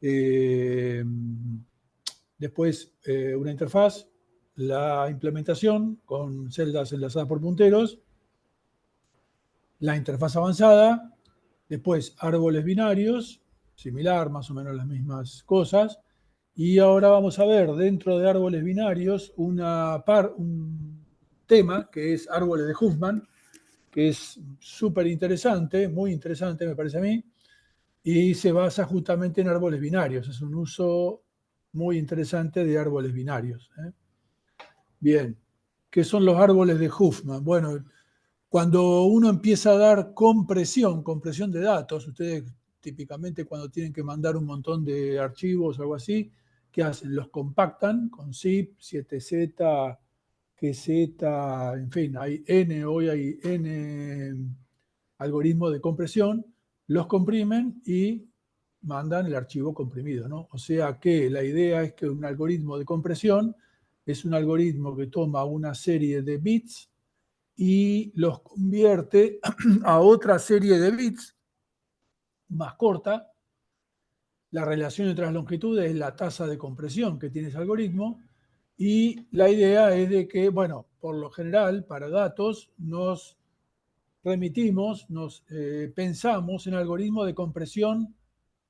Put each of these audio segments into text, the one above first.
Eh, Después una interfaz, la implementación con celdas enlazadas por punteros, la interfaz avanzada, después árboles binarios, similar, más o menos las mismas cosas. Y ahora vamos a ver dentro de árboles binarios un tema que es árboles de Huffman, que es súper interesante, muy interesante me parece a mí, y se basa justamente en árboles binarios. Es un uso muy interesante de árboles binarios. Bien, ¿qué son los árboles de Huffman? Bueno, cuando uno empieza a dar compresión de datos, ustedes típicamente cuando tienen que mandar un montón de archivos o algo así, ¿qué hacen? Los compactan con zip, 7Z, QZ, en fin, hoy hay N algoritmos de compresión, los comprimen y mandan el archivo comprimido, ¿no? O sea que la idea es que un algoritmo de compresión es un algoritmo que toma una serie de bits y los convierte a otra serie de bits más corta. La relación entre las longitudes es la tasa de compresión que tiene ese algoritmo y la idea es de que, bueno, por lo general, para datos nos pensamos en algoritmos de compresión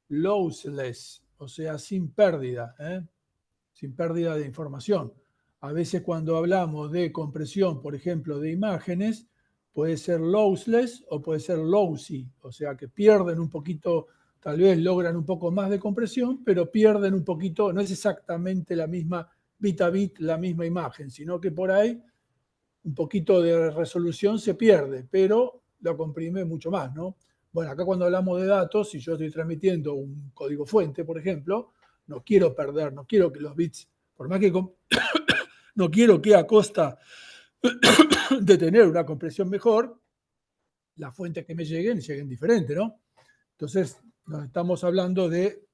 lossless, o sea, sin pérdida de información. A veces cuando hablamos de compresión, por ejemplo, de imágenes, puede ser lossless o puede ser lossy, o sea que pierden un poquito, tal vez logran un poco más de compresión, pero pierden un poquito, no es exactamente la misma bit a bit, la misma imagen, sino que por ahí un poquito de resolución se pierde, pero lo comprime mucho más, ¿no? Bueno, acá cuando hablamos de datos, si yo estoy transmitiendo un código fuente, por ejemplo, no quiero perder, no quiero que los bits, por más que no quiero que a costa de tener una compresión mejor, las fuentes que me lleguen diferente, ¿no? Entonces, nos estamos hablando de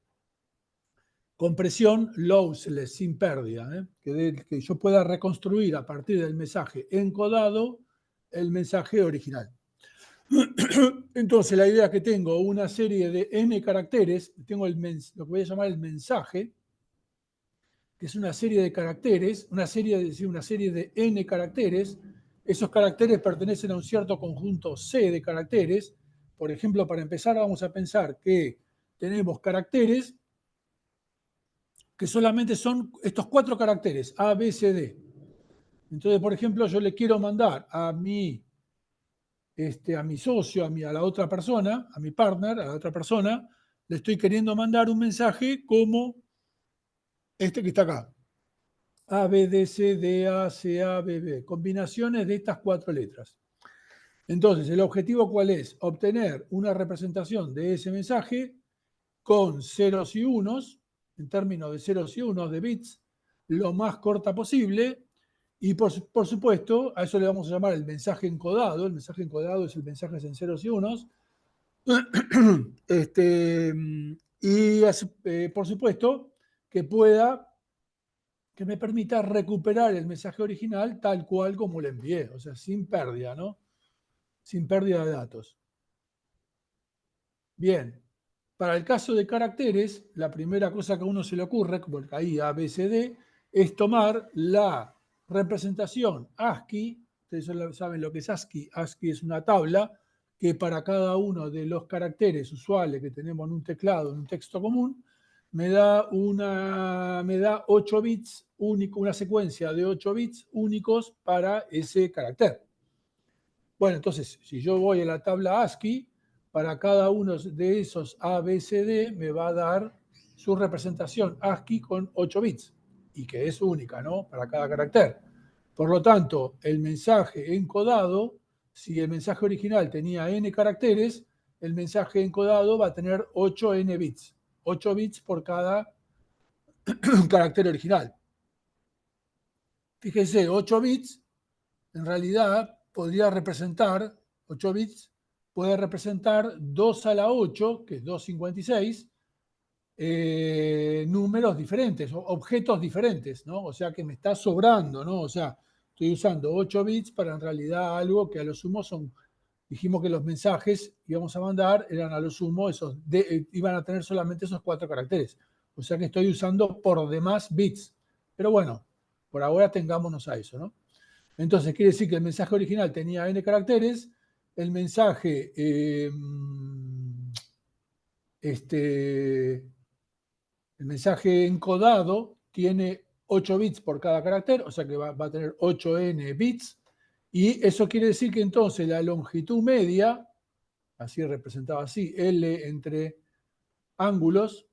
compresión lossless, sin pérdida, que yo pueda reconstruir a partir del mensaje encodado el mensaje original. Entonces, la idea es que tengo una serie de n caracteres, tengo lo que voy a llamar el mensaje, que es una serie de caracteres, una serie de n caracteres. Esos caracteres pertenecen a un cierto conjunto C de caracteres. Por ejemplo, para empezar, vamos a pensar que tenemos caracteres que solamente son estos 4 caracteres, A, B, C, D. Entonces, por ejemplo, yo le quiero mandar a mi socio, a la otra persona, a mi partner, a la otra persona, le estoy queriendo mandar un mensaje como este que está acá. A, B, D, C, D, A, C, A, B, B. Combinaciones de estas 4 letras. Entonces, ¿el objetivo cuál es? Obtener una representación de ese mensaje con ceros y unos, en términos de ceros y unos de bits, lo más corta posible. Y por supuesto, a eso le vamos a llamar el mensaje encodado. El mensaje encodado es el mensaje en ceros y unos. Por supuesto, que me permita recuperar el mensaje original tal cual como lo envié, o sea, sin pérdida, ¿no? Sin pérdida de datos. Bien, para el caso de caracteres, la primera cosa que a uno se le ocurre, porque ahí A, B, C, D, es tomar la representación ASCII. Ustedes saben lo que es ASCII. ASCII es una tabla que para cada uno de los caracteres usuales que tenemos en un teclado, en un texto común, me da 8 bits único, una secuencia de 8 bits únicos para ese carácter. Bueno, entonces, si yo voy a la tabla ASCII, para cada uno de esos A, B, C, D me va a dar su representación ASCII con 8 bits, y que es única, ¿no? Para cada carácter. Por lo tanto, el mensaje encodado, si el mensaje original tenía n caracteres, el mensaje encodado va a tener 8n bits. 8 bits por cada carácter original. Fíjense, 8 bits en realidad podría representar, 8 bits, puede representar 2 a la 8, que es 256, números diferentes, objetos diferentes, ¿no? O sea que me está sobrando, ¿no? O sea, estoy usando 8 bits para en realidad algo que a lo sumo son dijimos que los mensajes que íbamos a mandar eran a lo sumo iban a tener solamente esos 4 caracteres. O sea que estoy usando por demás bits. Pero bueno, por ahora tengámonos a eso, ¿no? Entonces quiere decir que el mensaje original tenía n caracteres, el mensaje el mensaje encodado tiene 8 bits por cada carácter, o sea que va a tener 8n bits, y eso quiere decir que entonces la longitud media, así representaba así, L entre ángulos,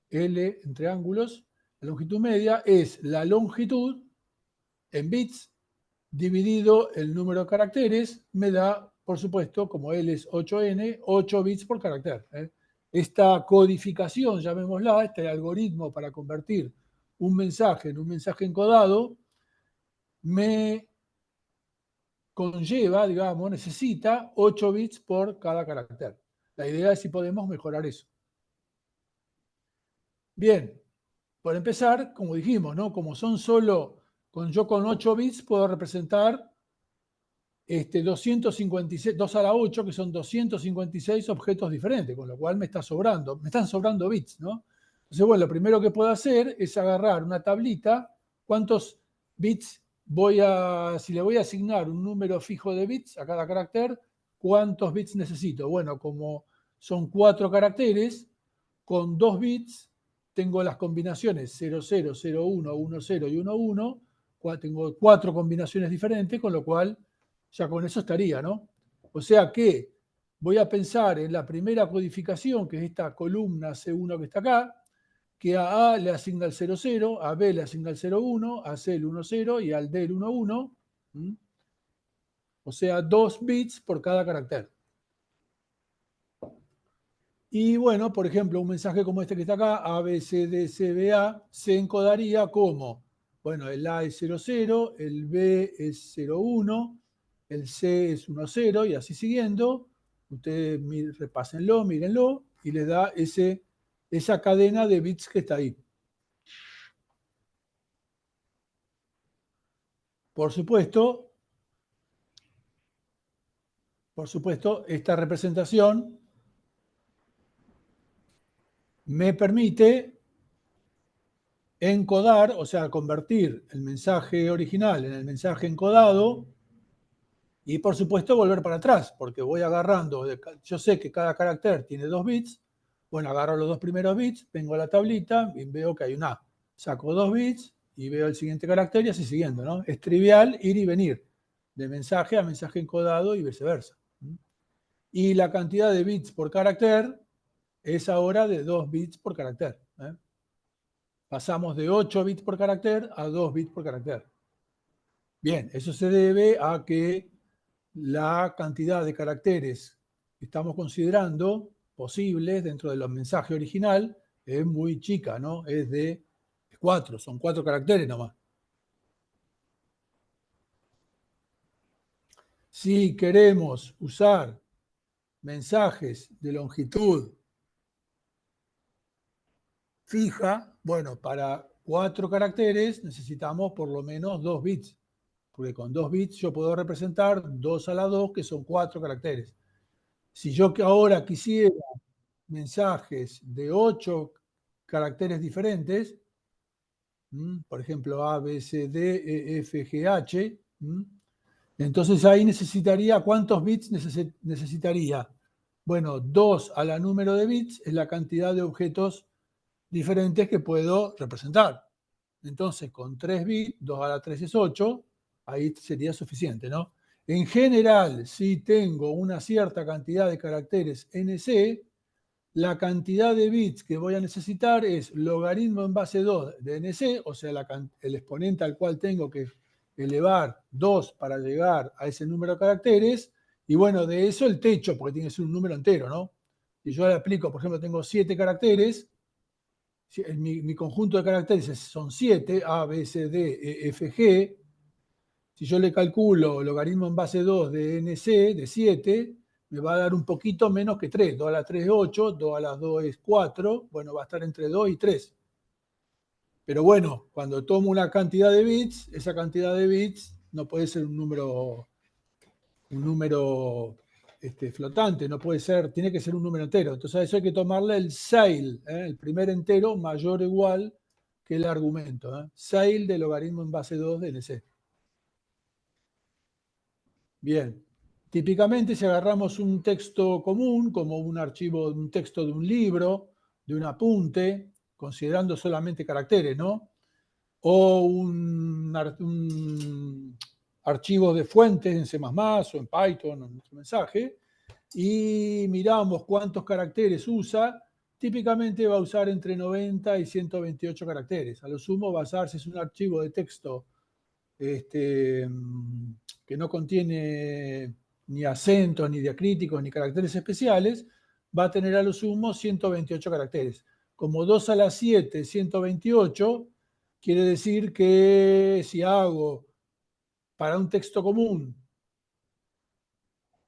la longitud media es la longitud en bits dividido el número de caracteres, me da, por supuesto, como L es 8n, 8 bits por carácter. Esta codificación, llamémosla, este algoritmo para convertir un mensaje en un mensaje encodado, me conlleva, digamos, necesita 8 bits por cada carácter. La idea es si podemos mejorar eso. Bien, por empezar, como dijimos, ¿no? Como son solo, yo con 8 bits puedo representar 256, 2 a la 8, que son 256 objetos diferentes, con lo cual me están sobrando bits, ¿no? Entonces, bueno, lo primero que puedo hacer es agarrar una tablita, cuántos bits si le voy a asignar un número fijo de bits a cada carácter, ¿cuántos bits necesito? Bueno, como son 4 caracteres, con 2 bits tengo las combinaciones 00, 01, 10 y 11, tengo 4 combinaciones diferentes, con lo cual ya con eso estaría, ¿no? O sea que voy a pensar en la primera codificación, que es esta columna C1 que está acá, que a A le asigna el 00, a B le asigna el 01, a C el 10 y al D el 11. O sea, 2 bits por cada carácter. Y bueno, por ejemplo, un mensaje como este que está acá, A, B, C, D, C, B, A, se encodaría como, bueno, el A es 00, el B es 01, el C es 10 y así siguiendo. Ustedes repásenlo, mírenlo, y les da esa cadena de bits que está ahí. Por supuesto, esta representación me permite encodar, o sea, convertir el mensaje original en el mensaje encodado y, por supuesto, volver para atrás, porque voy agarrando, yo sé que cada carácter tiene 2 bits, bueno, agarro los 2 primeros bits, vengo a la tablita y veo que hay un A. Saco 2 bits y veo el siguiente carácter y así siguiendo, ¿no? Es trivial ir y venir de mensaje a mensaje encodado y viceversa. Y la cantidad de bits por carácter es ahora de 2 bits por carácter. Pasamos de 8 bits por carácter a 2 bits por carácter. Bien, eso se debe a que la cantidad de caracteres que estamos considerando posibles dentro del mensaje original es muy chica, ¿no? Es de 4, son 4 caracteres nomás. Si queremos usar mensajes de longitud fija, bueno, para 4 caracteres necesitamos por lo menos 2 bits, porque con 2 bits yo puedo representar 2 a la 2, que son 4 caracteres. Si yo ahora quisiera mensajes de 8 caracteres diferentes, por ejemplo, A, B, C, D, E, F, G, H, entonces ahí necesitaría, ¿cuántos bits necesitaría? Bueno, 2 a la número de bits es la cantidad de objetos diferentes que puedo representar. Entonces, con 3 bits, 2 a la 3 es 8, ahí sería suficiente, ¿no? En general, si tengo una cierta cantidad de caracteres NC, la cantidad de bits que voy a necesitar es logaritmo en base 2 de NC, o sea, el exponente al cual tengo que elevar 2 para llegar a ese número de caracteres, y bueno, de eso el techo, porque tiene que ser un número entero, ¿no? Si yo le aplico, por ejemplo, tengo 7 caracteres, mi conjunto de caracteres son 7, A, B, C, D, E, F, G. Si yo le calculo logaritmo en base 2 de NC, de 7, me va a dar un poquito menos que 3. 2 a la 3 es 8, 2 a la 2 es 4. Bueno, va a estar entre 2 y 3. Pero bueno, cuando tomo una cantidad de bits, esa cantidad de bits no puede ser un número un número flotante, no puede ser, tiene que ser un número entero. Entonces a eso hay que tomarle el ceil, el primer entero mayor o igual que el argumento. Ceil del logaritmo en base 2 de NC. Bien. Típicamente, si agarramos un texto común, como un archivo, un texto de un libro, de un apunte, considerando solamente caracteres, ¿no? O un archivo de fuentes en C++ o en Python, en nuestro mensaje, y miramos cuántos caracteres usa, típicamente va a usar entre 90 y 128 caracteres. A lo sumo va a usar, si es un archivo de texto que no contiene ni acentos, ni diacríticos, ni caracteres especiales, va a tener a lo sumo 128 caracteres. Como 2 a la 7, 128, quiere decir que si hago para un texto común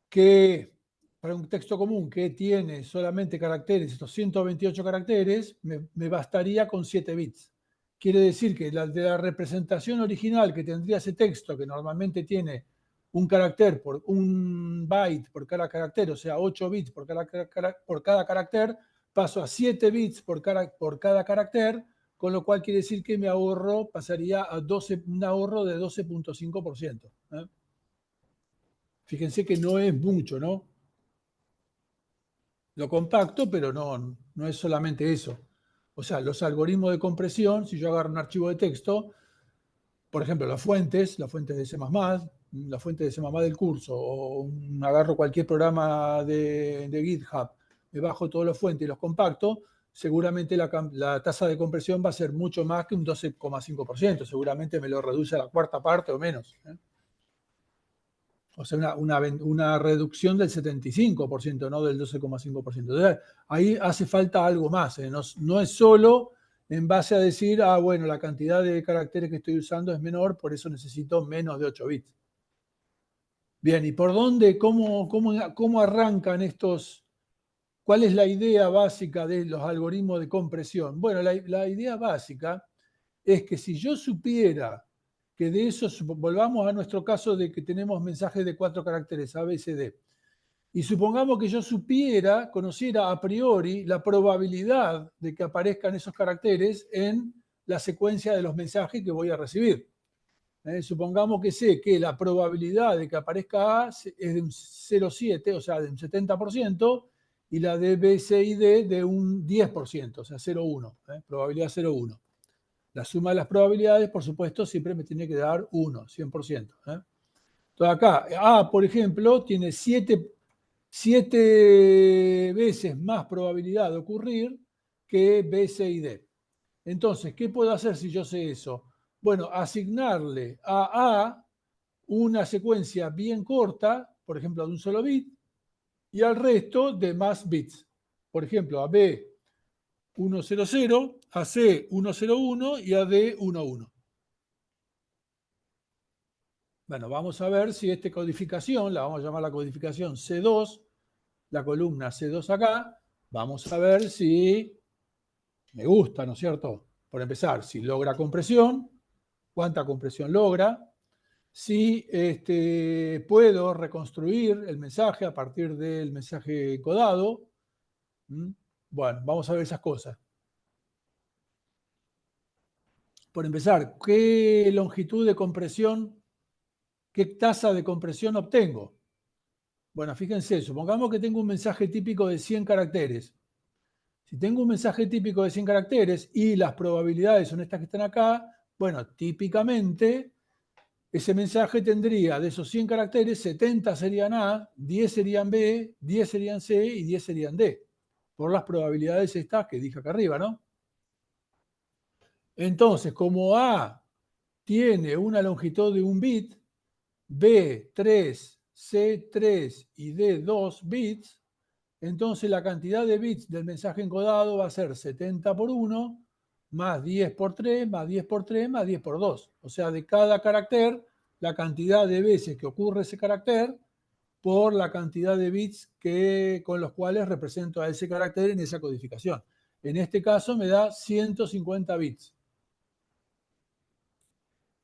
que tiene solamente caracteres, estos 128 caracteres, me bastaría con 7 bits. Quiere decir que de la representación original que tendría ese texto, que normalmente tiene un carácter por un byte por cada carácter, o sea, 8 bits por cada carácter, paso a 7 bits por cada carácter, con lo cual quiere decir que mi ahorro pasaría a un ahorro de 12.5%. Fíjense que no es mucho, ¿no? Lo compacto, pero no es solamente eso. O sea, los algoritmos de compresión, si yo agarro un archivo de texto, por ejemplo, las fuentes de C++, la fuente de C++ del curso, o agarro cualquier programa de GitHub, me bajo todas las fuentes y los compacto, seguramente la tasa de compresión va a ser mucho más que un 12.5%. Seguramente me lo reduce a la cuarta parte o menos. O sea, una reducción del 75%, no del 12.5%. Entonces, ahí hace falta algo más. No es solo en base a decir, bueno, la cantidad de caracteres que estoy usando es menor, por eso necesito menos de 8 bits. Bien, ¿y por dónde, cómo arrancan estos? ¿Cuál es la idea básica de los algoritmos de compresión? Bueno, la idea básica es que si yo supiera que de eso, volvamos a nuestro caso de que tenemos mensajes de 4 caracteres, A, B, C, D, y supongamos que yo conociera a priori la probabilidad de que aparezcan esos caracteres en la secuencia de los mensajes que voy a recibir. Supongamos que sé que la probabilidad de que aparezca A es de un 0,7, o sea, de un 70%, y la de B, C y D de un 10%, o sea, 0,1, probabilidad 0,1. La suma de las probabilidades, por supuesto, siempre me tiene que dar 1, 100%. Entonces acá, A, por ejemplo, tiene 7 veces más probabilidad de ocurrir que B, C y D. Entonces, ¿qué puedo hacer si yo sé eso? Bueno, asignarle a A una secuencia bien corta, por ejemplo, de un solo bit, y al resto de más bits. Por ejemplo, a B 100, a C 101 y a D 11. Bueno, vamos a ver si esta codificación, la vamos a llamar la codificación C2, la columna C2 acá, vamos a ver si me gusta, ¿no es cierto? Por empezar, si logra compresión, cuánta compresión logra, si puedo reconstruir el mensaje a partir del mensaje encodado. Bueno, vamos a ver esas cosas. Por empezar, ¿qué longitud de compresión, qué tasa de compresión obtengo? Bueno, fíjense, supongamos que tengo un mensaje típico de 100 caracteres. Si tengo un mensaje típico de 100 caracteres y las probabilidades son estas que están acá, bueno, típicamente ese mensaje tendría de esos 100 caracteres, 70 serían A, 10 serían B, 10 serían C y 10 serían D, por las probabilidades estas que dije acá arriba, ¿no? Entonces, como A tiene una longitud de un bit, B 3, C 3 y D 2 bits, entonces la cantidad de bits del mensaje encodado va a ser 70 por 1, más 10 por 3, más 10 por 3, más 10 por 2. O sea, de cada carácter, la cantidad de veces que ocurre ese carácter por la cantidad de bits con los cuales represento a ese carácter en esa codificación. En este caso me da 150 bits.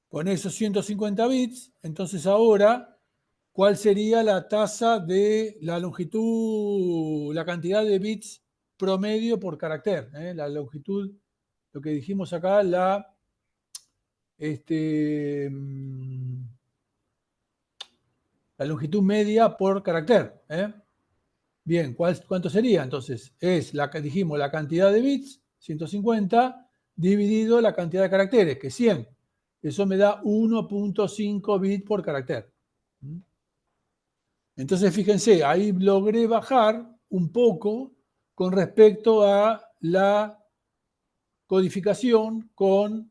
Con esos 150 bits, entonces ahora, ¿cuál sería la tasa de la longitud, la cantidad de bits promedio por carácter? La longitud, lo que dijimos acá, la longitud media por carácter. Bien, ¿cuánto sería? Entonces, es dijimos la cantidad de bits, 150, dividido la cantidad de caracteres, que es 100. Eso me da 1.5 bits por carácter. Entonces, fíjense, ahí logré bajar un poco con respecto a la codificación con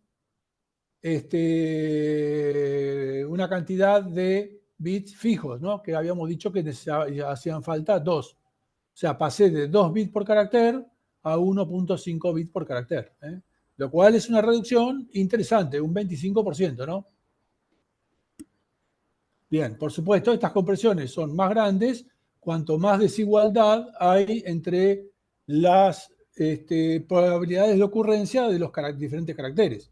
una cantidad de bits fijos, ¿no? Que habíamos dicho que hacían falta 2. O sea, pasé de 2 bits por carácter a 1.5 bits por carácter. Lo cual es una reducción interesante, un 25%, ¿no? Bien, por supuesto, estas compresiones son más grandes cuanto más desigualdad hay entre las probabilidades de ocurrencia de los diferentes caracteres.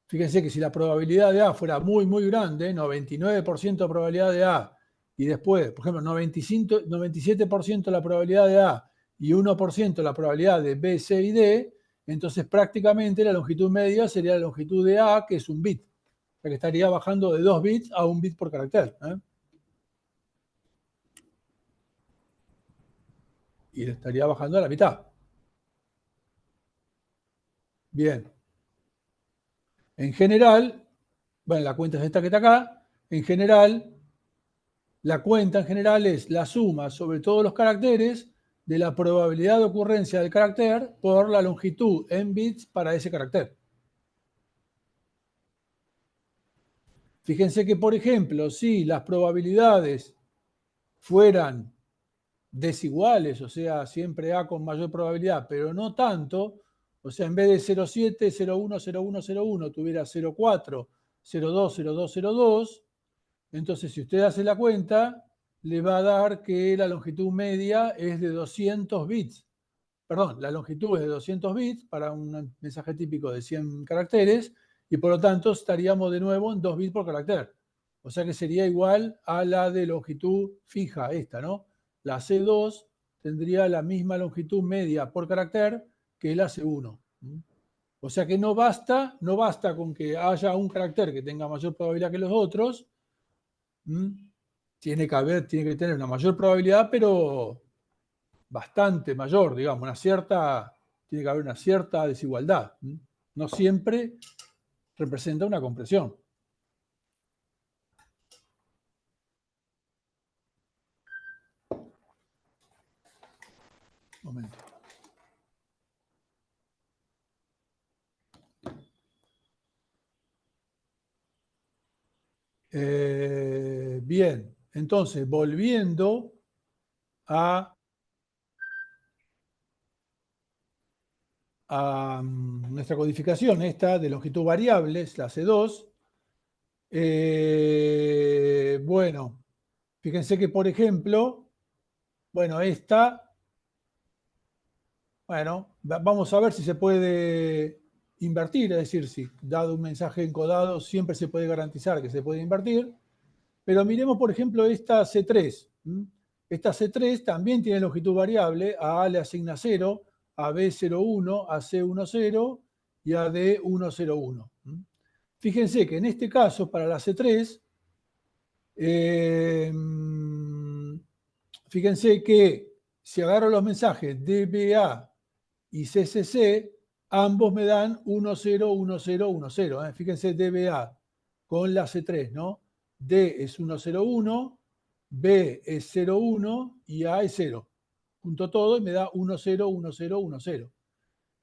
Fíjense que si la probabilidad de A fuera muy, muy grande, 99% de probabilidad de A, y después, por ejemplo, 97% la probabilidad de A y 1% la probabilidad de B, C y D, entonces prácticamente la longitud media sería la longitud de A, que es un bit. O sea que estaría bajando de 2 bits a 1 bit por carácter. Y estaría bajando a la mitad. Bien. En general, bueno, la cuenta es esta que está acá. En general, la cuenta en general es la suma sobre todos los caracteres de la probabilidad de ocurrencia del carácter por la longitud en bits para ese carácter. Fíjense que, por ejemplo, si las probabilidades fueran desiguales, o sea, siempre A con mayor probabilidad, pero no tanto, o sea, en vez de 0,7, 0,1, 0,1, 0,1, tuviera 0,4, 0,2, 0,2, 0,2, entonces si usted hace la cuenta, le va a dar que la longitud media es de 200 bits. Perdón, la longitud es de 200 bits para un mensaje típico de 100 caracteres y por lo tanto estaríamos de nuevo en 2 bits por carácter. O sea que sería igual a la de longitud fija esta, ¿no? La C2 tendría la misma longitud media por carácter que la C1. O sea que no basta con que haya un carácter que tenga mayor probabilidad que los otros. Tiene que tener una mayor probabilidad, pero bastante mayor, digamos, tiene que haber una cierta desigualdad. No siempre representa una compresión. Un momento. Bien, entonces, volviendo a nuestra codificación, esta de longitud variables, la C2, bueno, fíjense que, por ejemplo, bueno, vamos a ver si se puede invertir, es decir, si dado un mensaje encodado siempre se puede garantizar que se puede invertir, pero miremos, por ejemplo, esta C3. Esta C3 también tiene longitud variable, a A le asigna 0, a B 0,1, a C 1,0 y a D 1,0,1. Fíjense que en este caso, para la C3, fíjense que si agarro los mensajes DBA y CCC, ambos me dan 1,0, 1,0, 1,0. Fíjense DBA con la C3, ¿no? D es 1,0,1, B es 0,1 y A es 0. Junto todo y me da 1,0, 1,0, 1,0.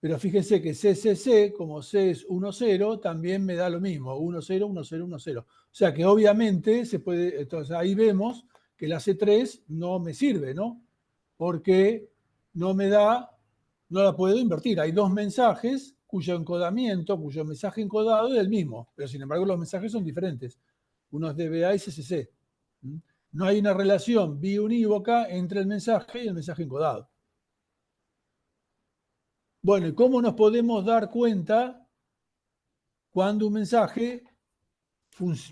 Pero fíjense que CCC, como C es 1,0, también me da lo mismo, 1,0, 1,0, 1,0. O sea que obviamente se puede, entonces ahí vemos que la C3 no me sirve, ¿no? Porque no me da, no la puedo invertir. Hay dos mensajes cuyo mensaje encodado es el mismo, pero sin embargo los mensajes son diferentes. Uno es DBA y CCC. No hay una relación biunívoca entre el mensaje y el mensaje encodado. Bueno, ¿y cómo nos podemos dar cuenta cuando un mensaje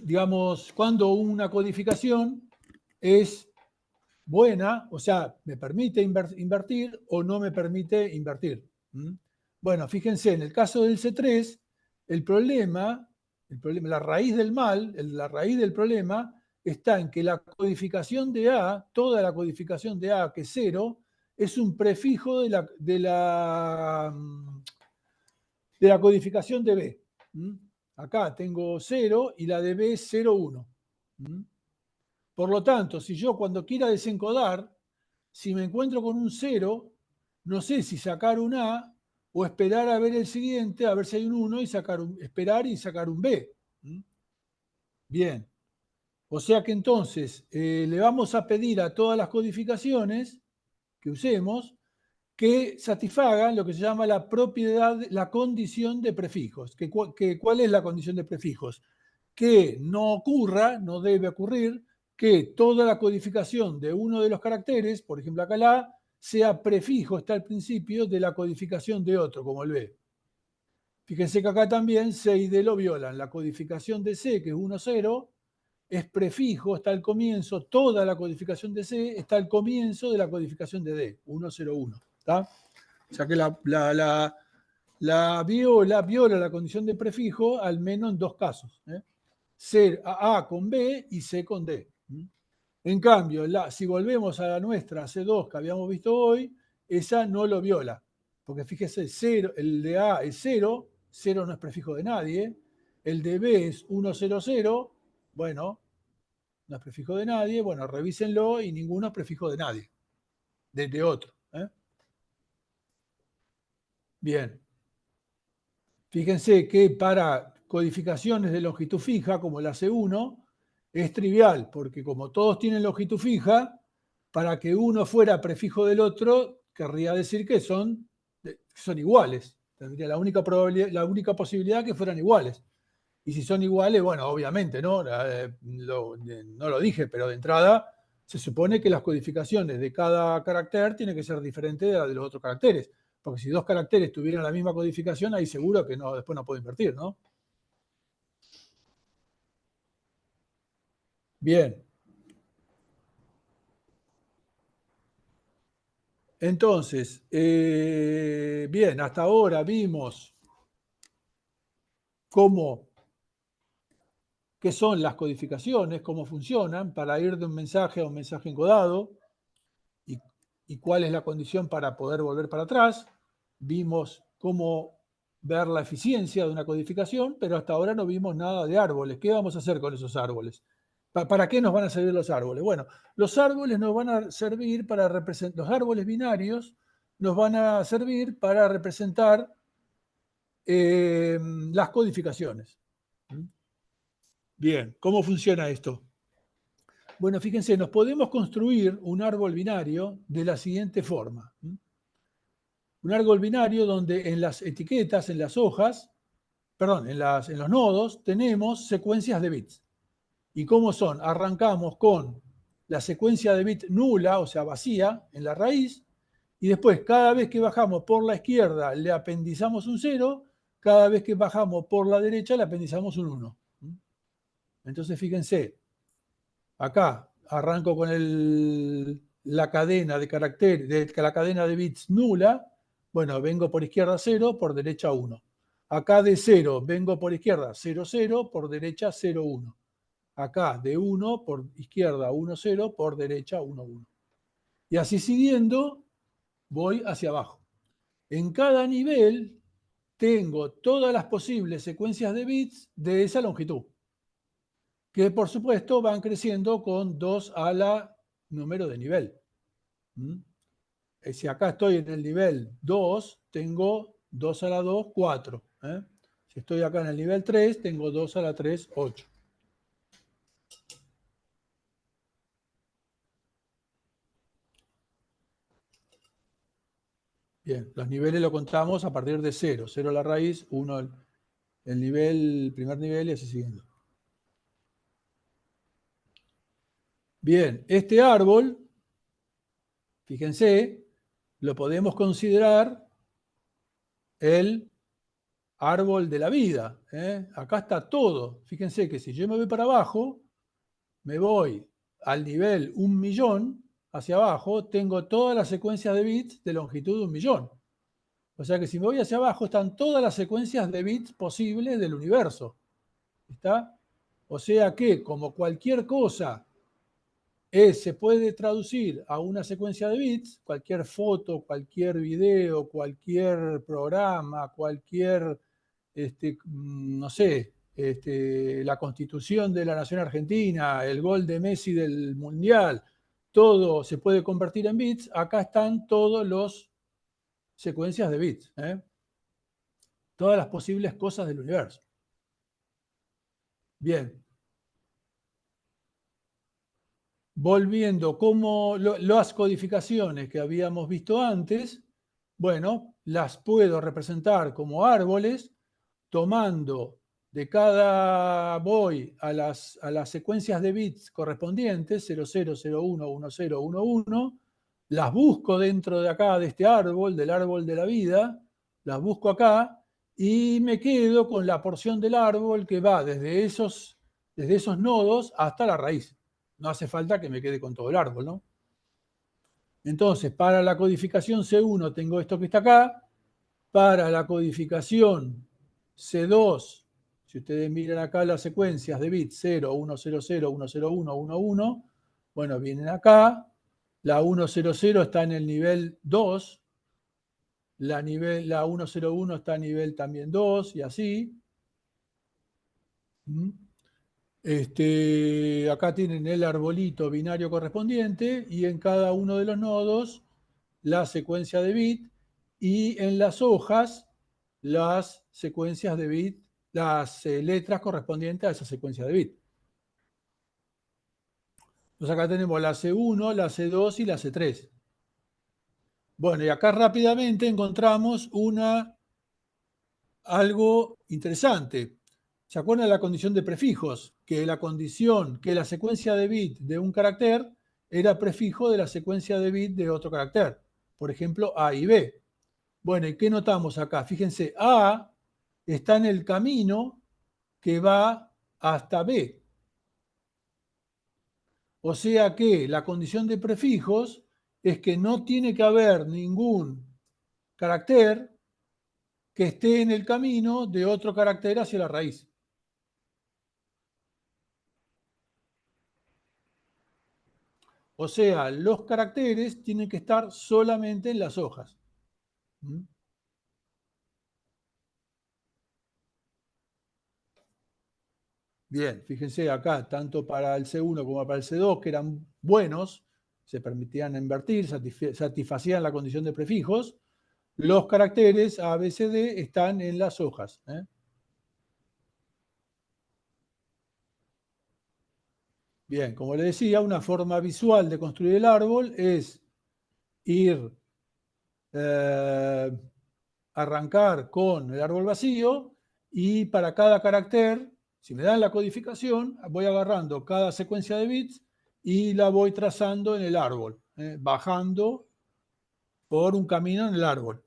digamos, cuando una codificación es buena, o sea, me permite invertir o no me permite invertir. Bueno, fíjense, en el caso del C3, el problema, la raíz del mal, la raíz del problema está en que la codificación de A, toda la codificación de A, que es 0, es un prefijo de la codificación de B. Acá tengo 0 y la de B es 0, 1. Por lo tanto, si yo cuando quiera desencodar, si me encuentro con un 0, no sé si sacar un A o esperar a ver el siguiente, a ver si hay un 1 y esperar y sacar un B. Bien. O sea que entonces le vamos a pedir a todas las codificaciones que usemos que satisfagan lo que se llama la propiedad, la condición de prefijos. ¿Cuál es la condición de prefijos? Que no ocurra, no debe ocurrir, que toda la codificación de uno de los caracteres, por ejemplo acá la A, sea prefijo, está al principio de la codificación de otro, como el B. Fíjense que acá también C y D lo violan. La codificación de C, que es 1, 0, es prefijo, está al comienzo, toda la codificación de C está al comienzo de la codificación de D, 1, 0, 1. ¿Está? O sea que la viola la condición de prefijo al menos en dos casos. C, A con B y C con D. En cambio, si volvemos a la nuestra C2 que habíamos visto hoy, esa no lo viola. Porque fíjese, 0, el de A es 0, 0 no es prefijo de nadie. El de B es 1, 0, 0. Bueno, no es prefijo de nadie. Bueno, revísenlo y ninguno es prefijo de nadie. De otro. Bien. Fíjense que para codificaciones de longitud fija, como la C1, es trivial, porque como todos tienen longitud fija, para que uno fuera prefijo del otro, querría decir que son iguales. Tendría la única posibilidad que fueran iguales. Y si son iguales, bueno, obviamente, ¿no? No lo dije, pero de entrada se supone que las codificaciones de cada carácter tienen que ser diferentes de las de los otros caracteres. Porque si dos caracteres tuvieran la misma codificación, ahí seguro que no, después no puedo invertir, ¿no? Bien. Entonces, bien, hasta ahora vimos qué son las codificaciones, cómo funcionan, para ir de un mensaje a un mensaje encodado y cuál es la condición para poder volver para atrás. Vimos cómo ver la eficiencia de una codificación, pero hasta ahora no vimos nada de árboles. ¿Qué vamos a hacer con esos árboles? ¿Para qué nos van a servir los árboles? Bueno, los árboles nos van a servir para representar, los árboles binarios nos van a servir para representar las codificaciones. Bien, ¿cómo funciona esto? Bueno, fíjense, nos podemos construir un árbol binario de la siguiente forma. Un árbol binario donde en las etiquetas, en las hojas, perdón, en los nodos, tenemos secuencias de bits. ¿Y cómo son? Arrancamos con la secuencia de bit nula, o sea, vacía, en la raíz, y después cada vez que bajamos por la izquierda le apendizamos un 0, cada vez que bajamos por la derecha le apendizamos un 1. Entonces, fíjense, acá arranco con la cadena de caracteres, la cadena de bits nula. Bueno, vengo por izquierda 0, por derecha 1. Acá de 0 vengo por izquierda 0, 0, por derecha 0, 1. Acá de 1 por izquierda 1, 0, por derecha 1, 1. Y así siguiendo, voy hacia abajo. En cada nivel tengo todas las posibles secuencias de bits de esa longitud, que por supuesto van creciendo con 2 a la número de nivel. Si acá estoy en el nivel 2, tengo 2 a la 2, 4. Si estoy acá en el nivel 3, tengo 2 a la 3, 8. Bien, los niveles lo contamos a partir de 0. 0 la raíz, 1 el primer nivel y así siguiendo. Bien, este árbol, fíjense, lo podemos considerar el árbol de la vida. Acá está todo. Fíjense que si yo me voy para abajo, me voy al nivel 1.000.000 hacia abajo, tengo todas las secuencias de bits de longitud de 1.000.000. O sea que si me voy hacia abajo están todas las secuencias de bits posibles del universo. ¿Está? O sea que, como cualquier cosa se puede traducir a una secuencia de bits, cualquier foto, cualquier video, cualquier programa, cualquier, no sé, la Constitución de la Nación Argentina, el gol de Messi del Mundial, todo se puede convertir en bits. Acá están todas las secuencias de bits, todas las posibles cosas del universo. Bien. Volviendo, como las codificaciones que habíamos visto antes, bueno, las puedo representar como árboles, tomando de cada, voy a las secuencias de bits correspondientes, 00, 01, 10, 11, las busco dentro de acá, de este árbol, del árbol de la vida, las busco acá y me quedo con la porción del árbol que va desde esos nodos hasta la raíz. No hace falta que me quede con todo el árbol, ¿no? Entonces, para la codificación C1 tengo esto que está acá. Para la codificación C2, si ustedes miran acá las secuencias de bits 0, 1, 0, 0, 1, 0, 1, 1, 1, bueno, vienen acá. La 1, 0, 0 está en el nivel 2. La 1, 0, 1 está a nivel también 2 y así. Acá tienen el arbolito binario correspondiente y en cada uno de los nodos la secuencia de bit y en las hojas las secuencias de bit, las letras correspondientes a esa secuencia de bit. Entonces acá tenemos la C1, la C2 y la C3. Bueno, y acá rápidamente encontramos algo interesante. ¿Se acuerdan de la condición de prefijos? Que la secuencia de bit de un carácter era prefijo de la secuencia de bit de otro carácter. Por ejemplo, A y B. Bueno, ¿y qué notamos acá? Fíjense, A está en el camino que va hasta B. O sea que la condición de prefijos es que no tiene que haber ningún carácter que esté en el camino de otro carácter hacia la raíz. O sea, los caracteres tienen que estar solamente en las hojas. Bien, fíjense acá, tanto para el C1 como para el C2, que eran buenos, se permitían invertir, satisfacían la condición de prefijos, los caracteres A, B, C, D están en las hojas. Bien, como les decía, una forma visual de construir el árbol es ir, arrancar con el árbol vacío y para cada carácter, si me dan la codificación, voy agarrando cada secuencia de bits y la voy trazando en el árbol, bajando por un camino en el árbol.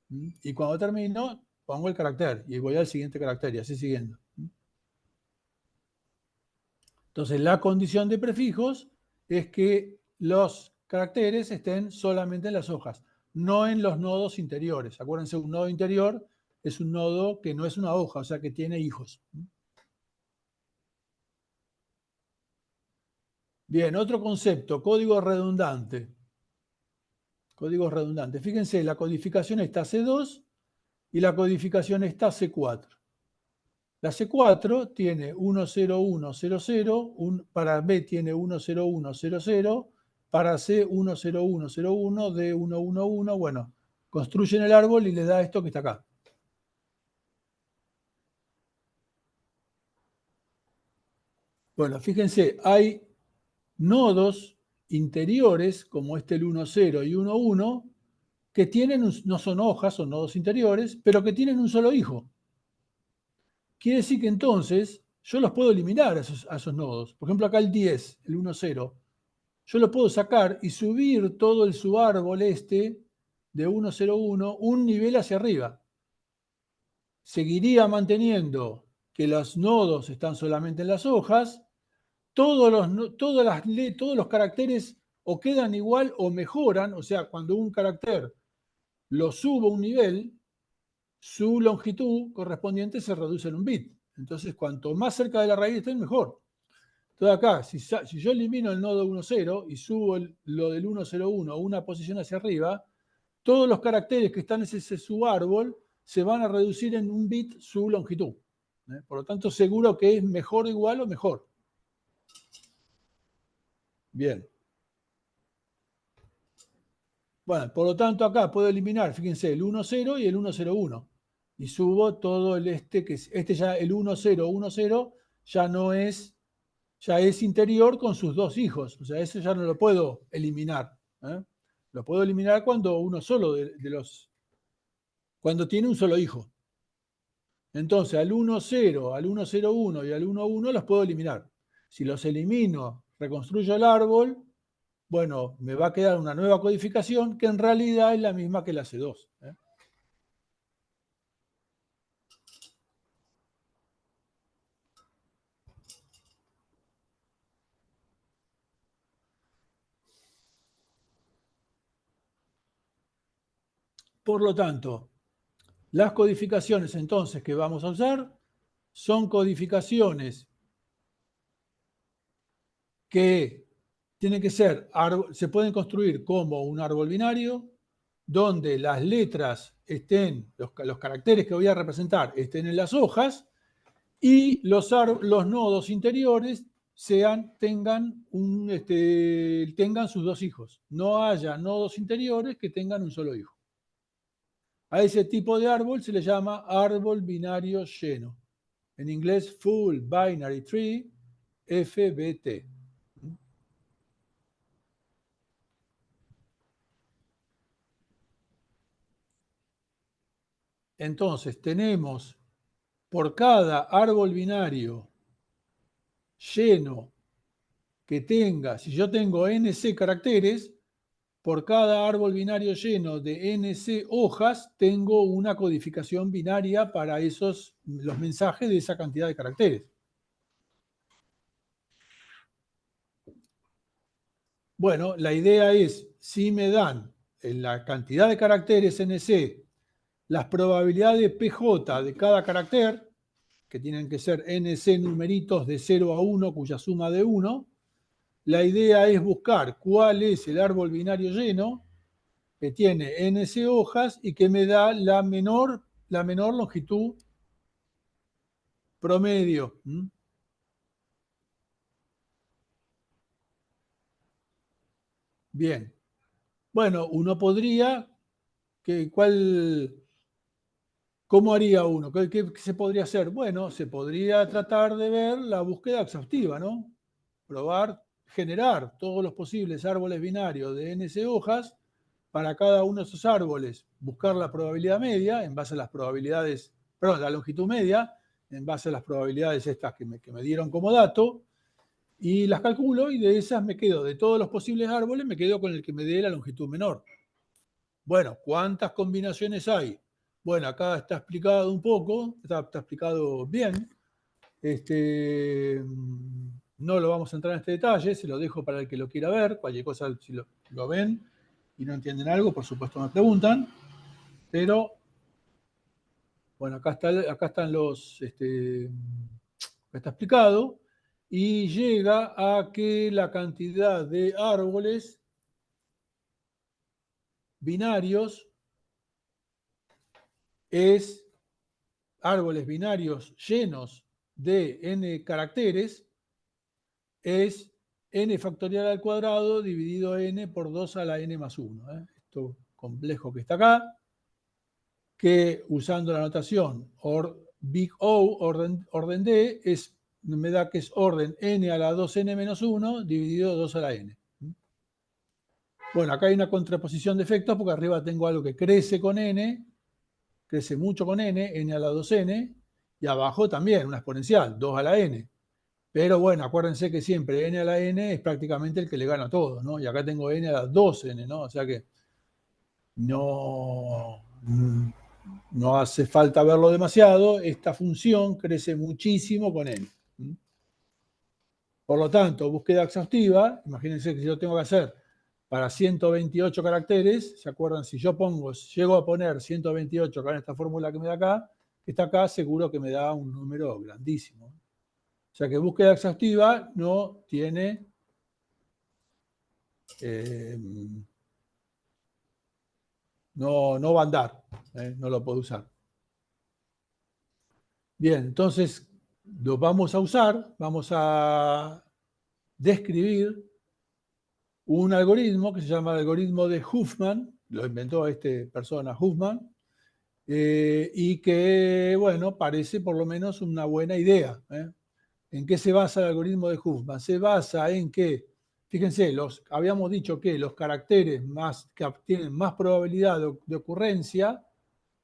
Y cuando termino, pongo el carácter y voy al siguiente carácter y así siguiendo. Entonces, la condición de prefijos es que los caracteres estén solamente en las hojas, no en los nodos interiores. Acuérdense, un nodo interior es un nodo que no es una hoja, o sea, que tiene hijos. Bien, otro concepto, código redundante. Código redundante. Fíjense, la codificación está C2 y la codificación está C4. La C4 tiene 10100, para B tiene 10100, para C 10101, D 111, bueno, construyen el árbol y les da esto que está acá. Bueno, fíjense, hay nodos interiores, como el 10 y 11, que no son hojas, son nodos interiores, pero que tienen un solo hijo. Quiere decir que entonces yo los puedo eliminar a esos nodos. Por ejemplo, acá el 10, el 10, yo lo puedo sacar y subir todo el subárbol de 101 un nivel hacia arriba. seguiría manteniendo que los nodos están solamente en las hojas, todos los caracteres o quedan igual o mejoran, o sea, cuando un carácter lo subo un nivel, su longitud correspondiente se reduce en un bit. Entonces, cuanto más cerca de la raíz estén, mejor. Entonces acá, si yo elimino el nodo 1,0 y subo lo del 1,0,1 una posición hacia arriba, todos los caracteres que están en ese subárbol se van a reducir en un bit su longitud. Por lo tanto, seguro que es mejor, igual o mejor. Bien. Bueno, por lo tanto, acá puedo eliminar, fíjense, el 1,0 y el 1,0,1. Y subo todo el que ya el 1,0,1,0 ya no es, ya es interior con sus dos hijos. O sea, eso ya no lo puedo eliminar. Lo puedo eliminar cuando uno solo cuando tiene un solo hijo. Entonces, al 1,0, al 1,0,1 y al 1,1 los puedo eliminar. Si los elimino, reconstruyo el árbol, bueno, me va a quedar una nueva codificación que en realidad es la misma que la C2. Por lo tanto, las codificaciones entonces que vamos a usar son codificaciones que tienen que ser, se pueden construir como un árbol binario, donde las letras estén, los caracteres que voy a representar estén en las hojas y los nodos interiores tengan sus dos hijos. No haya nodos interiores que tengan un solo hijo. A ese tipo de árbol se le llama árbol binario lleno. En inglés, Full Binary Tree, FBT. Entonces, tenemos por cada árbol binario lleno que tenga, si yo tengo NC caracteres, por cada árbol binario lleno de NC hojas, tengo una codificación binaria para los mensajes de esa cantidad de caracteres. Bueno, la idea es, si me dan en la cantidad de caracteres NC las probabilidades PJ de cada carácter, que tienen que ser NC numeritos de 0 a 1, cuya suma de 1, la idea es buscar cuál es el árbol binario lleno que tiene NC hojas y que me da la menor longitud promedio. Bien. Bueno, uno podría, ¿cómo haría uno? ¿Qué se podría hacer? Bueno, se podría tratar de ver la búsqueda exhaustiva, ¿no? Probar, generar todos los posibles árboles binarios de NC hojas para cada uno de esos árboles, buscar la probabilidad media en base a las probabilidades, perdón, la longitud media en base a las probabilidades estas que me dieron como dato, y las calculo y de esas me quedo, de todos los posibles árboles, me quedo con el que me dé la longitud menor. Bueno, ¿cuántas combinaciones hay? Bueno, acá está explicado un poco, está explicado bien. No lo vamos a entrar en este detalle, se lo dejo para el que lo quiera ver. Cualquier cosa, si lo ven y no entienden algo, por supuesto me preguntan. Pero, bueno, acá están está explicado. Y llega a que la cantidad de árboles binarios es árboles binarios llenos de n caracteres es n factorial al cuadrado dividido n por 2 a la n más 1. Esto complejo que está acá, que usando la notación big O, orden D, me da que es orden n a la 2n menos 1 dividido 2 a la n. Bueno, acá hay una contraposición de efectos porque arriba tengo algo que crece con n, crece mucho con n a la 2n, y abajo también una exponencial, 2 a la n. Pero bueno, acuérdense que siempre n a la n es prácticamente el que le gana a todo, ¿no? Y acá tengo n a la 2n, ¿no? O sea que no no hace falta verlo demasiado, esta función crece muchísimo con n. Por lo tanto, búsqueda exhaustiva, imagínense que yo tengo que hacer para 128 caracteres, ¿se acuerdan? Si yo llego a poner 128 con esta fórmula que me da acá, que está acá, seguro que me da un número grandísimo. O sea que búsqueda exhaustiva no tiene... no va a andar, no lo puedo usar. Bien, entonces lo vamos a usar, vamos a describir un algoritmo que se llama el algoritmo de Huffman, lo inventó esta persona Huffman, y que, bueno, parece por lo menos una buena idea. ¿En qué se basa el algoritmo de Huffman? Se basa en que, fíjense, habíamos dicho que los caracteres que tienen más probabilidad de ocurrencia,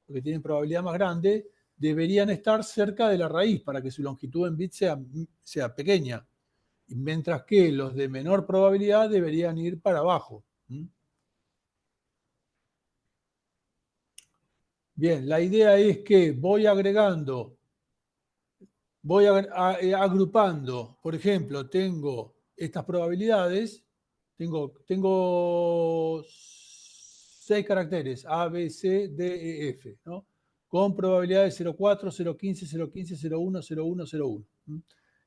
que tienen probabilidad más grande, deberían estar cerca de la raíz para que su longitud en bits sea pequeña, mientras que los de menor probabilidad deberían ir para abajo. Bien, la idea es que voy agrupando, por ejemplo, tengo estas probabilidades, tengo 6 caracteres, A, B, C, D, E, F, ¿no? Con probabilidades 0,4, 0,15, 0,15, 0,1, 0,1, 0,1.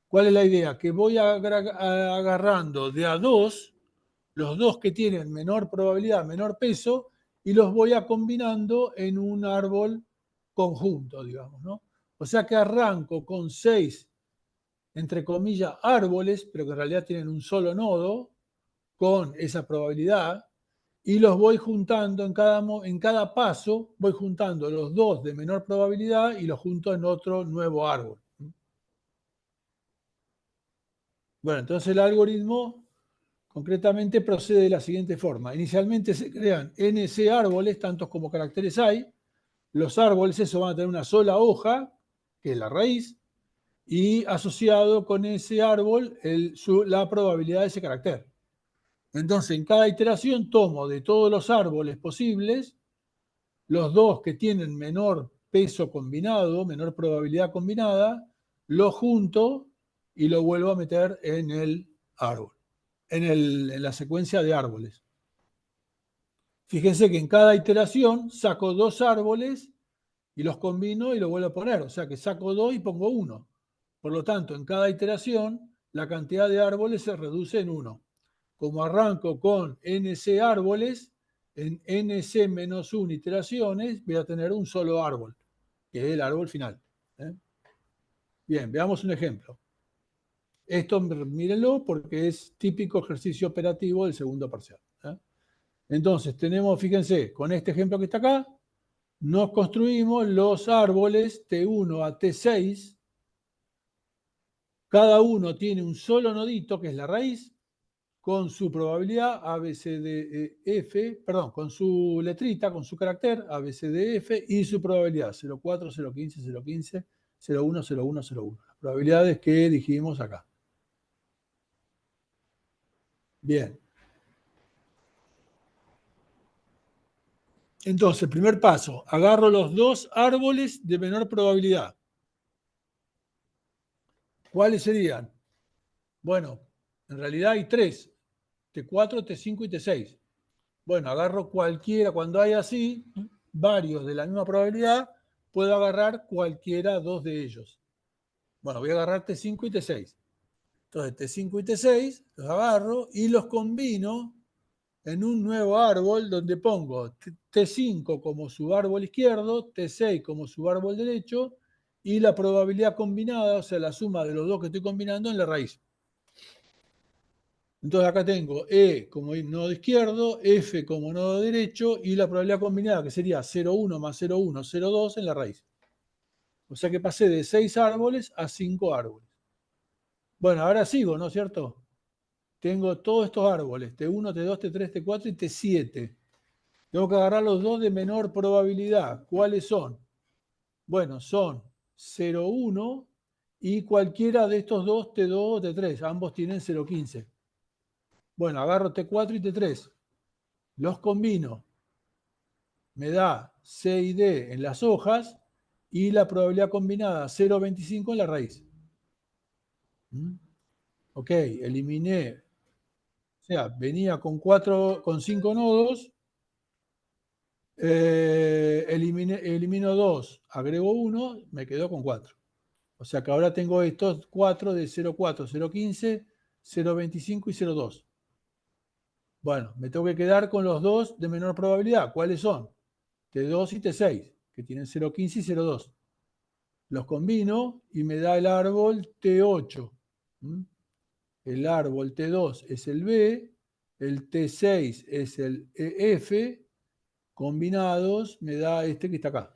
¿Cuál es la idea? Que voy agarrando de a dos, los dos que tienen menor probabilidad, menor peso, y los voy a combinando en un árbol conjunto, digamos, ¿no? O sea que arranco con 6, entre comillas, árboles, pero que en realidad tienen un solo nodo, con esa probabilidad, y los voy juntando en cada paso, voy juntando los dos de menor probabilidad y los junto en otro nuevo árbol. Bueno, entonces el algoritmo concretamente procede de la siguiente forma. Inicialmente se crean NC árboles, tantos como caracteres hay. Los árboles, eso, van a tener una sola hoja, que es la raíz, y asociado con ese árbol la probabilidad de ese carácter. Entonces, en cada iteración tomo de todos los árboles posibles los dos que tienen menor peso combinado, menor probabilidad combinada, lo junto y lo vuelvo a meter en el árbol, en la secuencia de árboles. Fíjense que en cada iteración saco 2 árboles y los combino y lo vuelvo a poner. O sea que saco 2 y pongo 1. Por lo tanto, en cada iteración la cantidad de árboles se reduce en 1. Como arranco con NC árboles, en NC menos 1 iteraciones voy a tener un solo árbol, que es el árbol final. Bien, veamos un ejemplo. Esto mírenlo porque es típico ejercicio operativo del segundo parcial. Entonces tenemos, fíjense, con este ejemplo que está acá, nos construimos los árboles T1 a T6. Cada uno tiene un solo nodito, que es la raíz, con su probabilidad A, B, C, D, E, F, perdón, con su letrita, con su carácter A, B, C, D, F y su probabilidad 0,4, 0,15, 0,15, 0,1, 0,1, 0,1. Las probabilidades que dijimos acá. Bien. Entonces, primer paso, agarro los 2 árboles de menor probabilidad. ¿Cuáles serían? Bueno, en realidad hay 3, T4, T5 y T6. Bueno, agarro cualquiera, cuando hay así, varios de la misma probabilidad, puedo agarrar cualquiera 2 de ellos. Bueno, voy a agarrar T5 y T6. Entonces, T5 y T6 los agarro y los combino en un nuevo árbol donde pongo T5 como su árbol izquierdo, T6 como su árbol derecho y la probabilidad combinada, o sea, la suma de los dos que estoy combinando en la raíz. Entonces acá tengo E como nodo izquierdo, F como nodo derecho y la probabilidad combinada que sería 0,1 más 0,1, 0,2 en la raíz. O sea que pasé de 6 árboles a 5 árboles. Bueno, ahora sigo, ¿no es cierto? Tengo todos estos árboles, T1, T2, T3, T4 y T7. Tengo que agarrar los dos de menor probabilidad. ¿Cuáles son? Bueno, son 0,1 y cualquiera de estos dos, T2 o T3. Ambos tienen 0,15. Bueno, agarro T4 y T3. Los combino. Me da C y D en las hojas y la probabilidad combinada 0,25 en la raíz. Ok, eliminé, o sea, venía con 5 nodos, elimino 2, agrego 1, me quedo con 4. O sea que ahora tengo estos 4 de 0,4, 0,15, 0,25 y 0,2. Bueno, me tengo que quedar con los dos de menor probabilidad. ¿Cuáles son? T2 y T6, que tienen 0,15 y 0,2. Los combino y me da el árbol T8. El árbol T2 es el B, el T6 es el F, combinados me da este que está acá.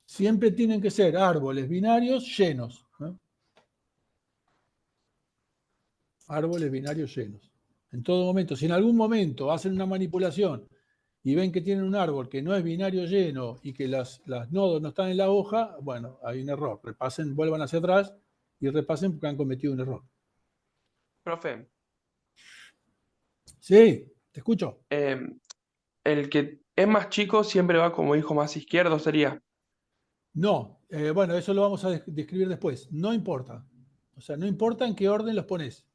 Siempre tienen que ser árboles binarios llenos. Árboles binarios llenos. En todo momento, si en algún momento hacen una manipulación y ven que tienen un árbol que no es binario lleno y que las nodos no están en la hoja, bueno, hay un error. Repasen, vuelvan hacia atrás y repasen porque han cometido un error. Profe, Sí, te escucho. el que es más chico siempre va como hijo más izquierdo, sería. No, bueno, eso lo vamos a describir después. No importa. O sea, no importa en qué orden los pones.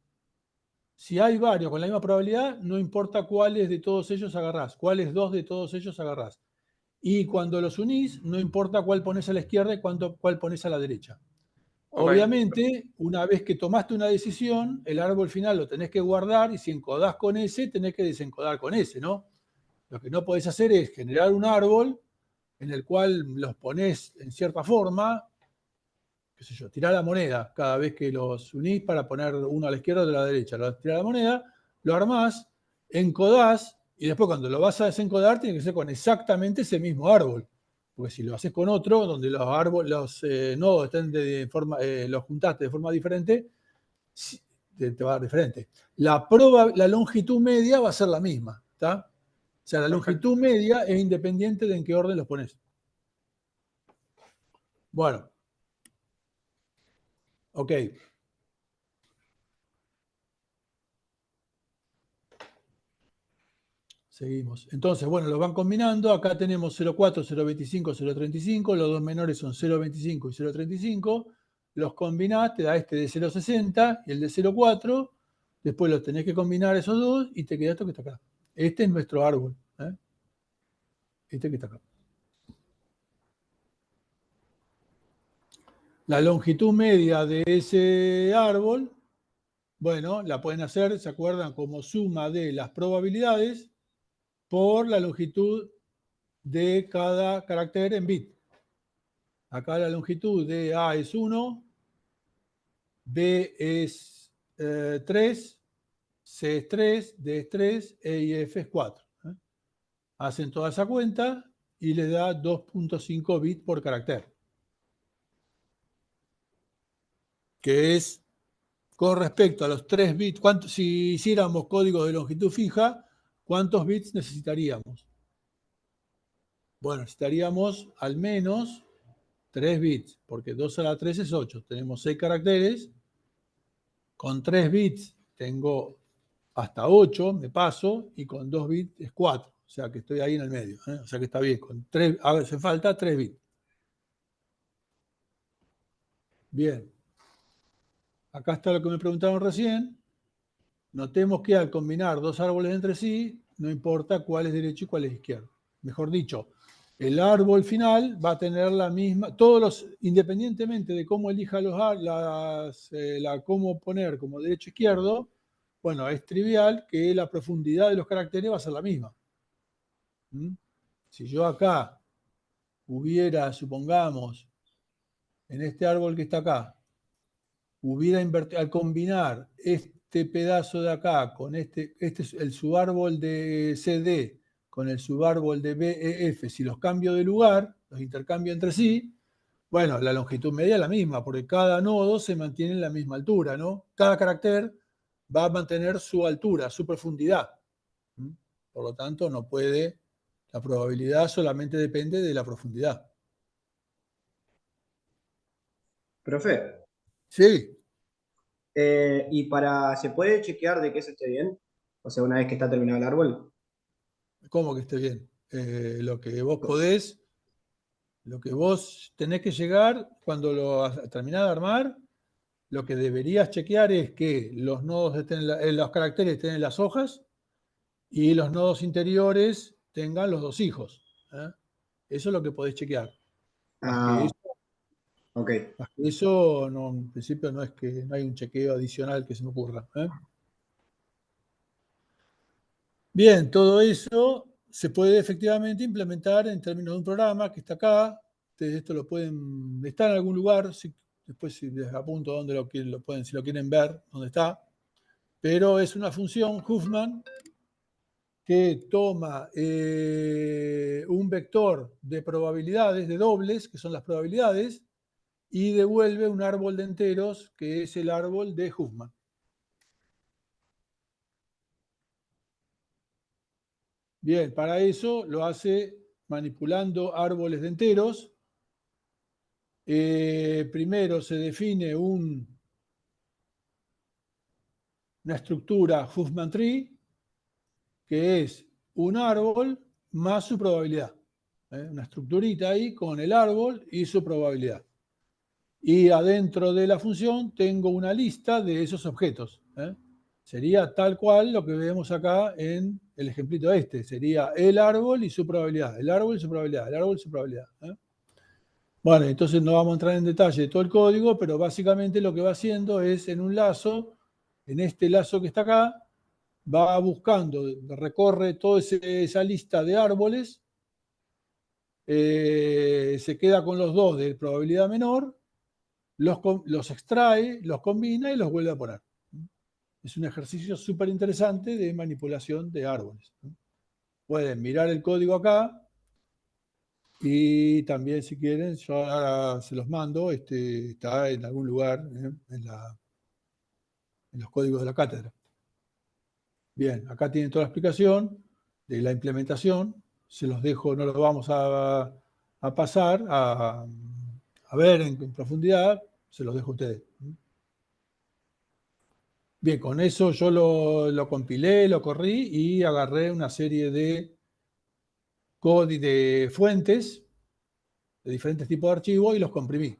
Si hay varios con la misma probabilidad, no importa cuáles de todos ellos agarrás, cuáles dos de todos ellos agarrás. Y cuando los unís, no importa cuál pones a la izquierda y cuál pones a la derecha. Ok, Obviamente, una vez que tomaste una decisión, el árbol final lo tenés que guardar y si encodás con ese, tenés que desencodar con ese, ¿no? Lo que no podés hacer es generar un árbol en el cual los pones en cierta forma, qué sé yo, tirá la moneda cada vez que los unís para poner uno a la izquierda y otro a la derecha. Lo tirá la moneda, lo armás, encodás y después cuando lo vas a desencodar tiene que ser con exactamente ese mismo árbol. Porque si lo haces con otro, donde los árboles, los nodos estén los juntaste de forma diferente, te va a dar diferente. La longitud media va a ser la misma, ¿está? O sea, la perfecto. longitud media es independiente de en qué orden los pones. Bueno, ok. Seguimos. Entonces, bueno, los van combinando. Acá tenemos 0,4, 0,25, 0,35. Los dos menores son 0,25 y 0,35. Los combinás, te da este de 0,60 y el de 0,4. Después los tenés que combinar esos dos y te queda esto que está acá. Este es nuestro árbol. Este que está acá. La longitud media de ese árbol, bueno, la pueden hacer, ¿se acuerdan? Como suma de las probabilidades por la longitud de cada carácter en bit. Acá la longitud de A es 1, B es 3, C es 3, D es 3, E y F es 4. Hacen toda esa cuenta y les da 2.5 bits por carácter. Que es con respecto a los 3 bits. Si hiciéramos código de longitud fija, ¿cuántos bits necesitaríamos? Bueno, necesitaríamos al menos 3 bits, porque 2 a la 3 es 8. Tenemos 6 caracteres. Con 3 bits tengo hasta 8, me paso, y con 2 bits es 4. O sea que estoy ahí en el medio. O sea que está bien. Con 3, hace falta 3 bits. Bien. Acá está lo que me preguntaron recién. Notemos que al combinar dos árboles entre sí, no importa cuál es derecho y cuál es izquierdo. Mejor dicho, el árbol final va a tener la misma, independientemente de cómo elija cómo poner como derecho izquierdo, bueno, es trivial que la profundidad de los caracteres va a ser la misma. Si yo acá hubiera, supongamos, en este árbol que está acá, hubiera invertido, al combinar este pedazo de acá con este es el subárbol de CD con el subárbol de BEF, si los cambio de lugar, los intercambio entre sí, bueno, la longitud media es la misma, porque cada nodo se mantiene en la misma altura, ¿no? Cada carácter va a mantener su altura, su profundidad. Por lo tanto, no puede, la probabilidad solamente depende de la profundidad. Profe, Sí, ¿se puede chequear de que eso esté bien? O sea, una vez que está terminado el árbol. ¿cómo que esté bien? Lo que vos podés Lo que vos tenés que llegar, cuando lo terminás de armar, lo que deberías chequear es que los nodos los caracteres estén en las hojas y los nodos interiores tengan los dos hijos. ¿Eh? Eso es lo que podés chequear. Ah, ok. Más que eso, no, en principio no es que no hay un chequeo adicional que se me ocurra. ¿Eh? Bien, todo eso se puede efectivamente implementar en términos de un programa que está acá. Ustedes esto lo pueden, está en algún lugar, después si les apunto dónde lo pueden, si lo quieren ver, dónde está. Pero es una función Huffman que toma un vector de probabilidades, de dobles, que son las probabilidades, y devuelve un árbol de enteros, que es el árbol de Huffman. Bien, para eso lo hace manipulando árboles de enteros. Primero se define una estructura Huffman Tree, que es un árbol más su probabilidad. Una estructurita ahí con el árbol y su probabilidad. Y adentro de la función tengo una lista de esos objetos. Sería tal cual lo que vemos acá en el ejemplito este. Sería el árbol y su probabilidad. El árbol y su probabilidad. El árbol y su probabilidad. Bueno, entonces no vamos a entrar en detalle de todo el código, pero básicamente lo que va haciendo es en un lazo, en este lazo que está acá, va buscando, recorre toda esa lista de árboles, se queda con los dos de probabilidad menor, los extrae, los combina y los vuelve a poner. Es un ejercicio súper interesante de manipulación de árboles. Pueden mirar el código acá y también, si quieren, yo ahora se los mando, está en algún lugar en los códigos de la cátedra. Bien, acá tienen toda la explicación de la implementación. Se los dejo, no los vamos a pasar a ver en profundidad, se los dejo a ustedes. Bien, con eso yo lo compilé, lo corrí y agarré una serie de de fuentes de diferentes tipos de archivos y los comprimí.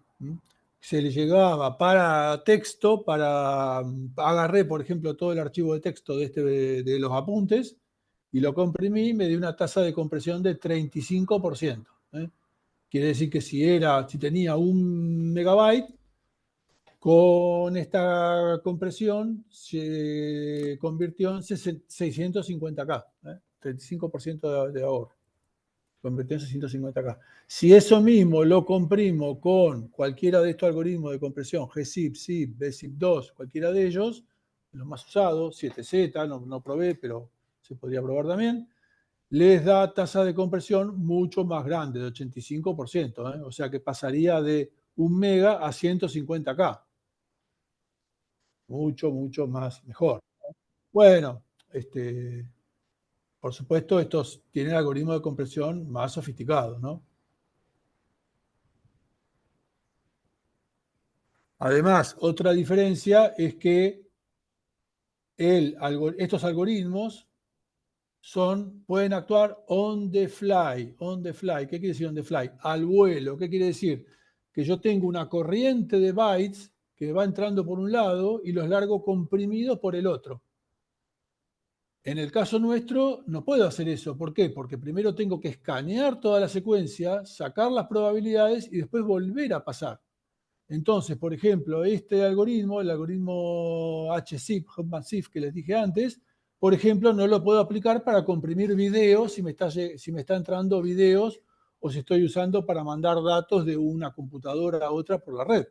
Se le llegaba para texto, agarré, por ejemplo, todo el archivo de texto de los apuntes y lo comprimí y me dio una tasa de compresión de 35%. Quiere decir que si tenía 1 MB, con esta compresión se convirtió en 650K, 35% de ahorro. Convirtió en 650K. Si eso mismo lo comprimo con cualquiera de estos algoritmos de compresión, gzip, zip, bzip2, cualquiera de ellos, los más usados, 7Z, no probé, pero se podría probar también, les da tasa de compresión mucho más grande, de 85%. O sea que pasaría de 1 MB a 150K. Mucho, mucho más mejor. Bueno, por supuesto, estos tienen algoritmos de compresión más sofisticados, ¿no? Además, otra diferencia es que estos algoritmos pueden actuar on the fly. On the fly. ¿Qué quiere decir on the fly? Al vuelo. ¿Qué quiere decir? Que yo tengo una corriente de bytes que va entrando por un lado y los largo comprimidos por el otro. En el caso nuestro no puedo hacer eso. ¿Por qué? Porque primero tengo que escanear toda la secuencia, sacar las probabilidades y después volver a pasar. Entonces, por ejemplo, este algoritmo, el algoritmo HZIP, Huffman-Zip, que les dije antes, por ejemplo, no lo puedo aplicar para comprimir videos si me está entrando videos o si estoy usando para mandar datos de una computadora a otra por la red.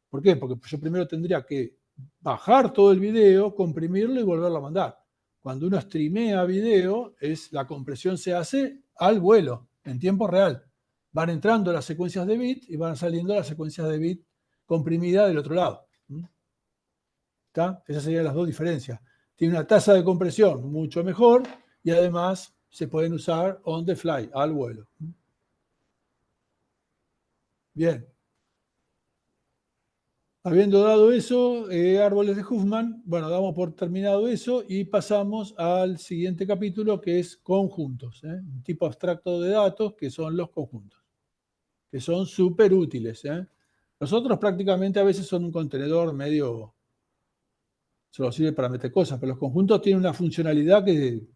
¿Por qué? Porque yo primero tendría que bajar todo el video, comprimirlo y volverlo a mandar. Cuando uno streamea video, la compresión se hace al vuelo, en tiempo real. Van entrando las secuencias de bit y van saliendo las secuencias de bit comprimidas del otro lado. ¿Está? Esas serían las dos diferencias. Tiene una tasa de compresión mucho mejor y además se pueden usar on the fly, al vuelo. Bien. Habiendo dado eso, árboles de Huffman, bueno, damos por terminado eso y pasamos al siguiente capítulo, que es conjuntos, un tipo abstracto de datos que son los conjuntos. que son súper útiles. Los otros prácticamente a veces son un contenedor medio, solo sirve para meter cosas, pero los conjuntos tienen una funcionalidad que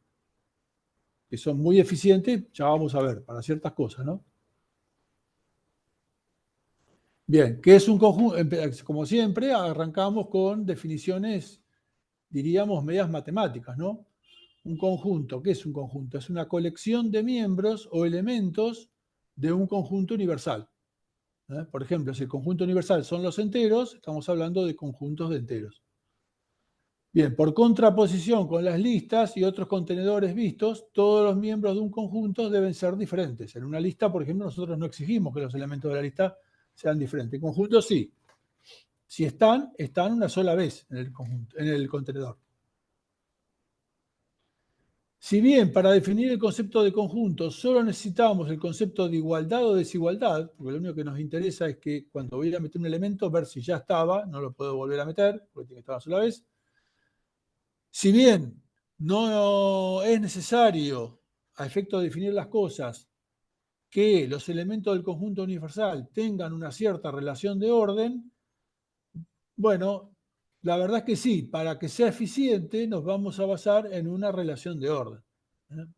son muy eficientes, ya vamos a ver, para ciertas cosas, ¿no? Bien, ¿qué es un conjunto? Como siempre, arrancamos con definiciones, diríamos, medias matemáticas, ¿no? Un conjunto, ¿qué es un conjunto? Es una colección de miembros o elementos de un conjunto universal. Por ejemplo, si el conjunto universal son los enteros, estamos hablando de conjuntos de enteros. Bien, por contraposición con las listas y otros contenedores vistos, todos los miembros de un conjunto deben ser diferentes. En una lista, por ejemplo, nosotros no exigimos que los elementos de la lista sean diferentes. En conjuntos sí. Si están una sola vez en el conjunto, en el contenedor. Si bien para definir el concepto de conjunto solo necesitamos el concepto de igualdad o desigualdad, porque lo único que nos interesa es que cuando voy a meter un elemento, ver si ya estaba, no lo puedo volver a meter, porque tiene que estar una sola vez. Si bien no es necesario, a efecto de definir las cosas, que los elementos del conjunto universal tengan una cierta relación de orden, bueno, la verdad es que sí, para que sea eficiente nos vamos a basar en una relación de orden.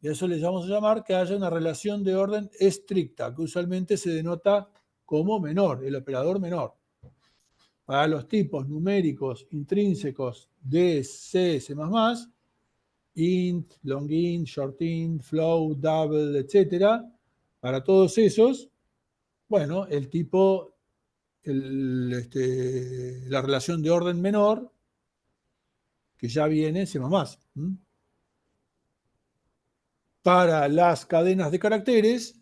Y a eso le vamos a llamar que haya una relación de orden estricta, que usualmente se denota como menor, el operador menor. Para los tipos numéricos intrínsecos de C, C++, int, longint, shortint, float, double, etc. Para todos esos, bueno, el tipo, la relación de orden menor, que ya viene C++. Para las cadenas de caracteres,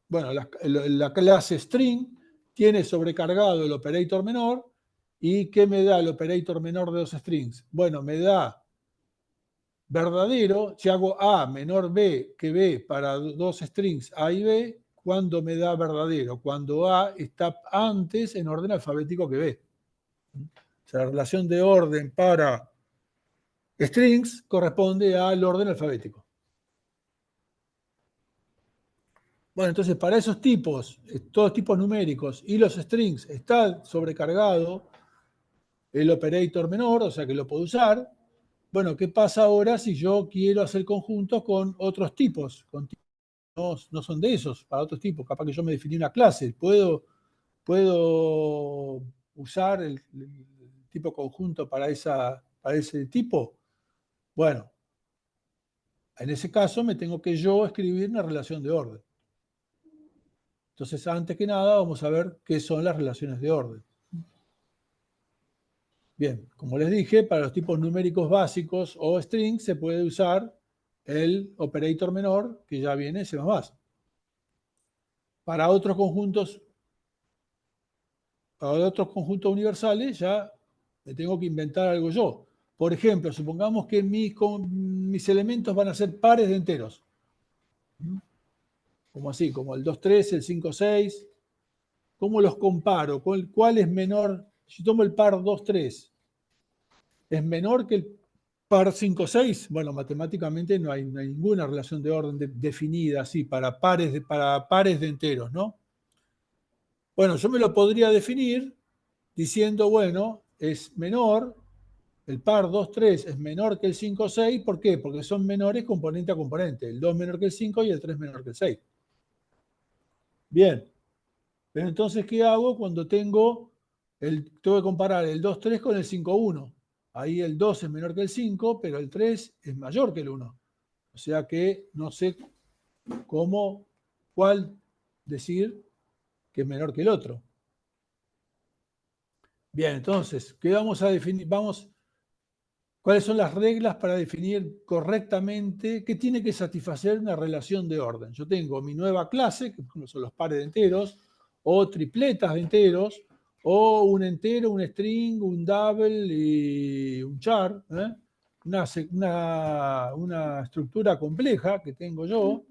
bueno, la clase string tiene sobrecargado el operator menor. ¿Y qué me da el operator menor de los strings? Bueno, me da verdadero. Si hago A menor B que B para dos strings A y B, ¿cuándo me da verdadero? Cuando A está antes en orden alfabético que B. O sea, la relación de orden para strings corresponde al orden alfabético. Bueno, entonces para esos tipos, todos tipos numéricos y los strings, está sobrecargado el operator menor, o sea que lo puedo usar. Bueno, ¿qué pasa ahora si yo quiero hacer conjuntos con otros tipos? No son de esos, para otros tipos. Capaz que yo me definí una clase. ¿Puedo usar el tipo conjunto para ese tipo? Bueno, en ese caso me tengo que yo escribir una relación de orden. Entonces, antes que nada, vamos a ver qué son las relaciones de orden. Bien, como les dije, para los tipos numéricos básicos o strings se puede usar el operator menor, que ya viene C++. Para otros conjuntos universales ya me tengo que inventar algo yo. Por ejemplo, supongamos que mis elementos van a ser pares de enteros. Como así, como el 2, 3, el 5, 6. ¿Cómo los comparo? ¿Cuál es menor? Si tomo el par 2, 3, ¿es menor que el par 5, 6? Bueno, matemáticamente no hay ninguna relación de orden definida así para pares de enteros, ¿no? Bueno, yo me lo podría definir diciendo, bueno, es menor, el par 2, 3 es menor que el 5, 6. ¿Por qué? Porque son menores componente a componente. El 2 menor que el 5 y el 3 menor que el 6. Bien. Pero entonces, ¿qué hago cuando tengo que comparar el 2, 3 con el 5, 1? Ahí el 2 es menor que el 5, pero el 3 es mayor que el 1. O sea que no sé cuál decir que es menor que el otro. Bien, entonces, ¿qué vamos a definir? ¿Cuáles son las reglas para definir correctamente qué tiene que satisfacer una relación de orden? Yo tengo mi nueva clase, que son los pares de enteros, o tripletas de enteros, o un entero, un string, un double y un char. Una estructura compleja que tengo yo.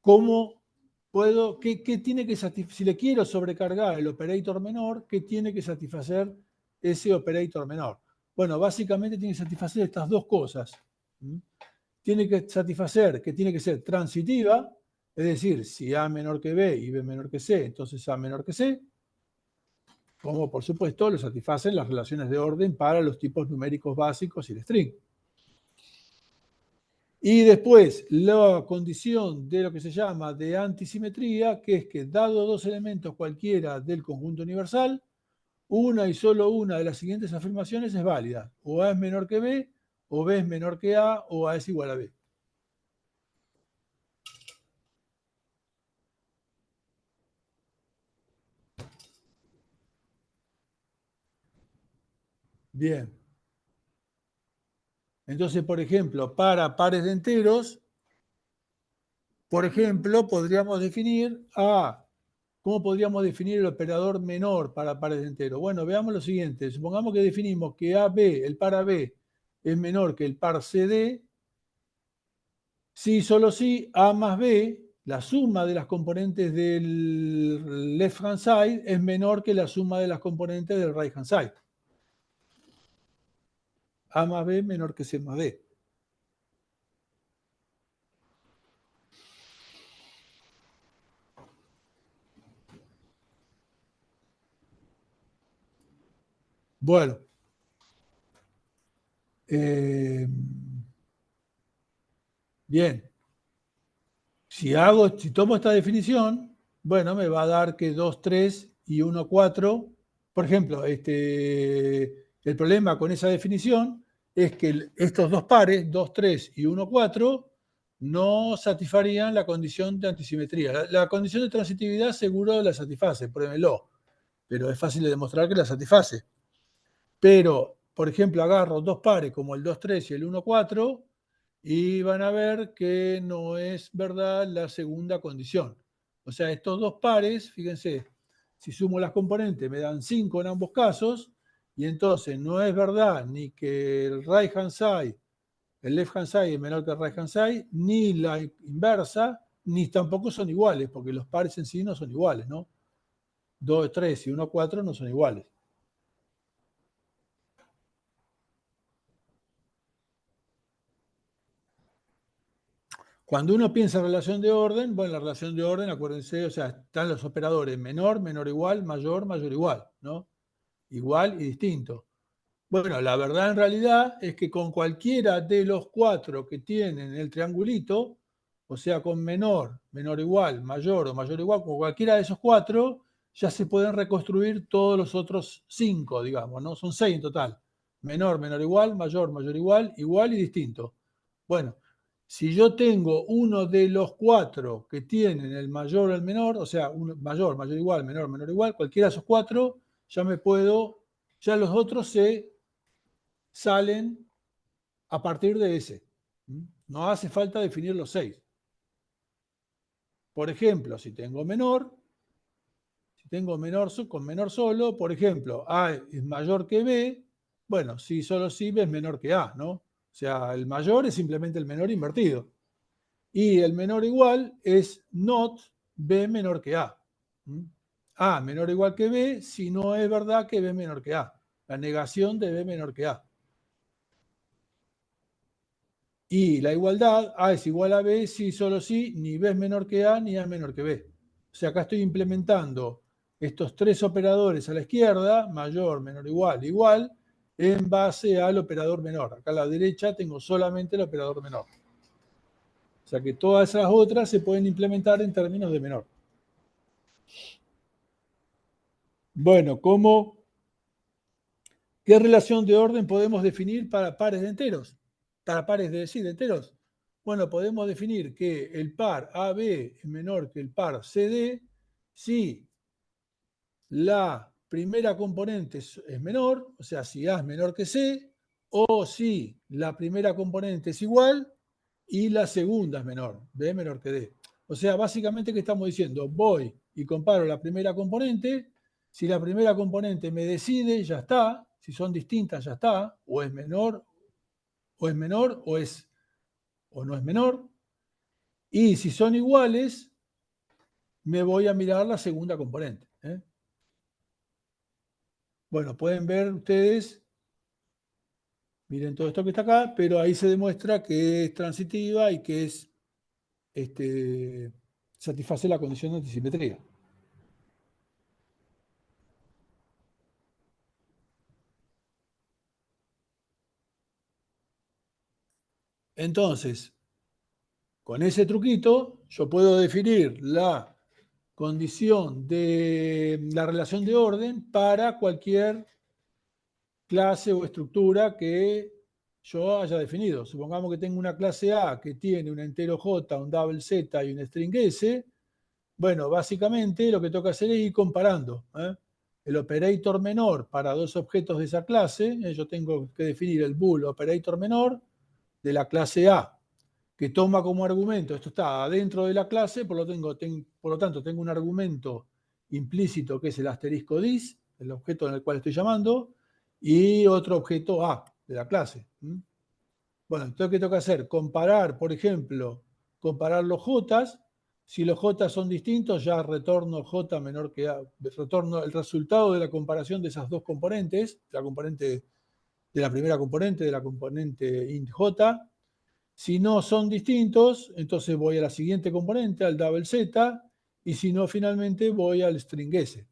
¿Cómo puedo, qué tiene que satisfacer? Si le quiero sobrecargar el operator menor, ¿qué tiene que satisfacer ese operator menor? Bueno, básicamente tiene que satisfacer estas dos cosas. Tiene que satisfacer que tiene que ser transitiva, Es decir, si A menor que B y B menor que C, entonces A menor que C, como por supuesto lo satisfacen las relaciones de orden para los tipos numéricos básicos y el string. Y después la condición de lo que se llama de antisimetría, que es que dado dos elementos cualquiera del conjunto universal, una y solo una de las siguientes afirmaciones es válida. O A es menor que B, o B es menor que A, o A es igual a B. Bien. Entonces, por ejemplo, para pares de enteros, por ejemplo, podríamos definir ¿cómo podríamos definir el operador menor para pares de enteros? Bueno, veamos lo siguiente. Supongamos que definimos que AB, el par AB, es menor que el par CD, si solo si A más B, la suma de las componentes del left hand side, es menor que la suma de las componentes del right hand side. A más B menor que C más D. Bueno. Bien. Si tomo esta definición, bueno, me va a dar que 2, 3 y 1, 4. Por ejemplo, el problema con esa definición es que estos dos pares, 2, 3 y 1, 4, no satisfarían la condición de antisimetría. La condición de transitividad seguro la satisface, pruébenlo, pero es fácil de demostrar que la satisface. Pero, por ejemplo, agarro dos pares como el 2, 3 y el 1, 4 y van a ver que no es verdad la segunda condición. O sea, estos dos pares, fíjense, si sumo las componentes me dan 5 en ambos casos, y entonces no es verdad ni que el right hand side, el left hand side es menor que el right hand side, ni la inversa, ni tampoco son iguales, porque los pares en sí no son iguales, ¿no? 2, 3 y 1, 4 no son iguales. Cuando uno piensa en relación de orden, bueno, la relación de orden, acuérdense, o sea, están los operadores menor, menor igual, mayor, mayor igual, ¿no? Igual y distinto. Bueno, la verdad en realidad es que con cualquiera de los cuatro que tienen el triangulito, o sea, con menor, menor igual, mayor o mayor igual, con cualquiera de esos cuatro, ya se pueden reconstruir todos los otros 5, digamos, ¿no? Son 6 en total. Menor, menor igual, mayor, mayor igual, igual y distinto. Bueno, si yo tengo uno de los cuatro que tienen el mayor o el menor, o sea, mayor, mayor igual, menor, menor igual, cualquiera de esos cuatro, ya los otros se salen a partir de ese. No hace falta definir los 6. Por ejemplo, si tengo menor con menor solo, por ejemplo, A es mayor que B, bueno, si solo si B es menor que A, ¿no? O sea, el mayor es simplemente el menor invertido. Y el menor igual es not B menor que A. A menor o igual que B si no es verdad que B menor que A. La negación de B menor que A. Y la igualdad, A es igual a B si solo si ni B es menor que A ni A es menor que B. O sea, acá estoy implementando estos tres operadores a la izquierda, mayor, menor, igual, igual, en base al operador menor. Acá a la derecha tengo solamente el operador menor. O sea que todas esas otras se pueden implementar en términos de menor. Bueno, ¿qué relación de orden podemos definir para pares de enteros? Para pares de enteros. Bueno, podemos definir que el par AB es menor que el par CD si la primera componente es menor, o sea, si A es menor que C, o si la primera componente es igual y la segunda es menor, B menor que D. O sea, básicamente, ¿qué estamos diciendo? Voy y comparo la primera componente. Si la primera componente me decide, ya está. Si son distintas, ya está. O es menor, o es menor, o no es menor. Y si son iguales, me voy a mirar la segunda componente. Bueno, pueden ver ustedes, miren todo esto que está acá, pero ahí se demuestra que es transitiva y que es satisface la condición de antisimetría. Entonces, con ese truquito, yo puedo definir la condición de la relación de orden para cualquier clase o estructura que yo haya definido. Supongamos que tengo una clase A que tiene un entero J, un double Z y un string S. Bueno, básicamente lo que toca hacer es ir comparando, el operator menor para dos objetos de esa clase. Yo tengo que definir el bool operator menor de la clase A, que toma como argumento, esto está adentro de la clase, por lo tanto tengo un argumento implícito que es el asterisco dis, el objeto en el cual estoy llamando, y otro objeto A de la clase. Bueno, entonces, ¿qué tengo que hacer? Comparar, por ejemplo, comparar los J. Si los J son distintos, ya retorno J menor que A, retorno el resultado de la comparación de esas dos componentes, la componente de la primera componente, de la componente int J. Si no son distintos, entonces voy a la siguiente componente, al double Z, y si no, finalmente voy al string S.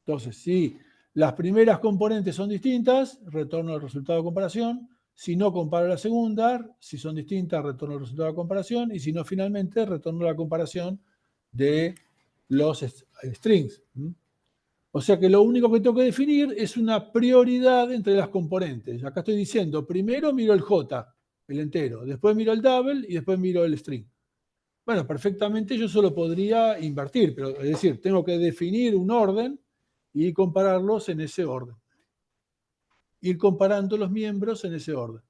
Entonces, si las primeras componentes son distintas, retorno el resultado de comparación. Si no, comparo la segunda. Si son distintas, retorno el resultado de comparación. Y si no, finalmente, retorno la comparación de los strings. O sea que lo único que tengo que definir es una prioridad entre las componentes. Acá estoy diciendo, primero miro el J, el entero, después miro el double y después miro el string. Bueno, perfectamente yo solo podría invertir, pero es decir, tengo que definir un orden y compararlos en ese orden. Ir comparando los miembros en ese orden.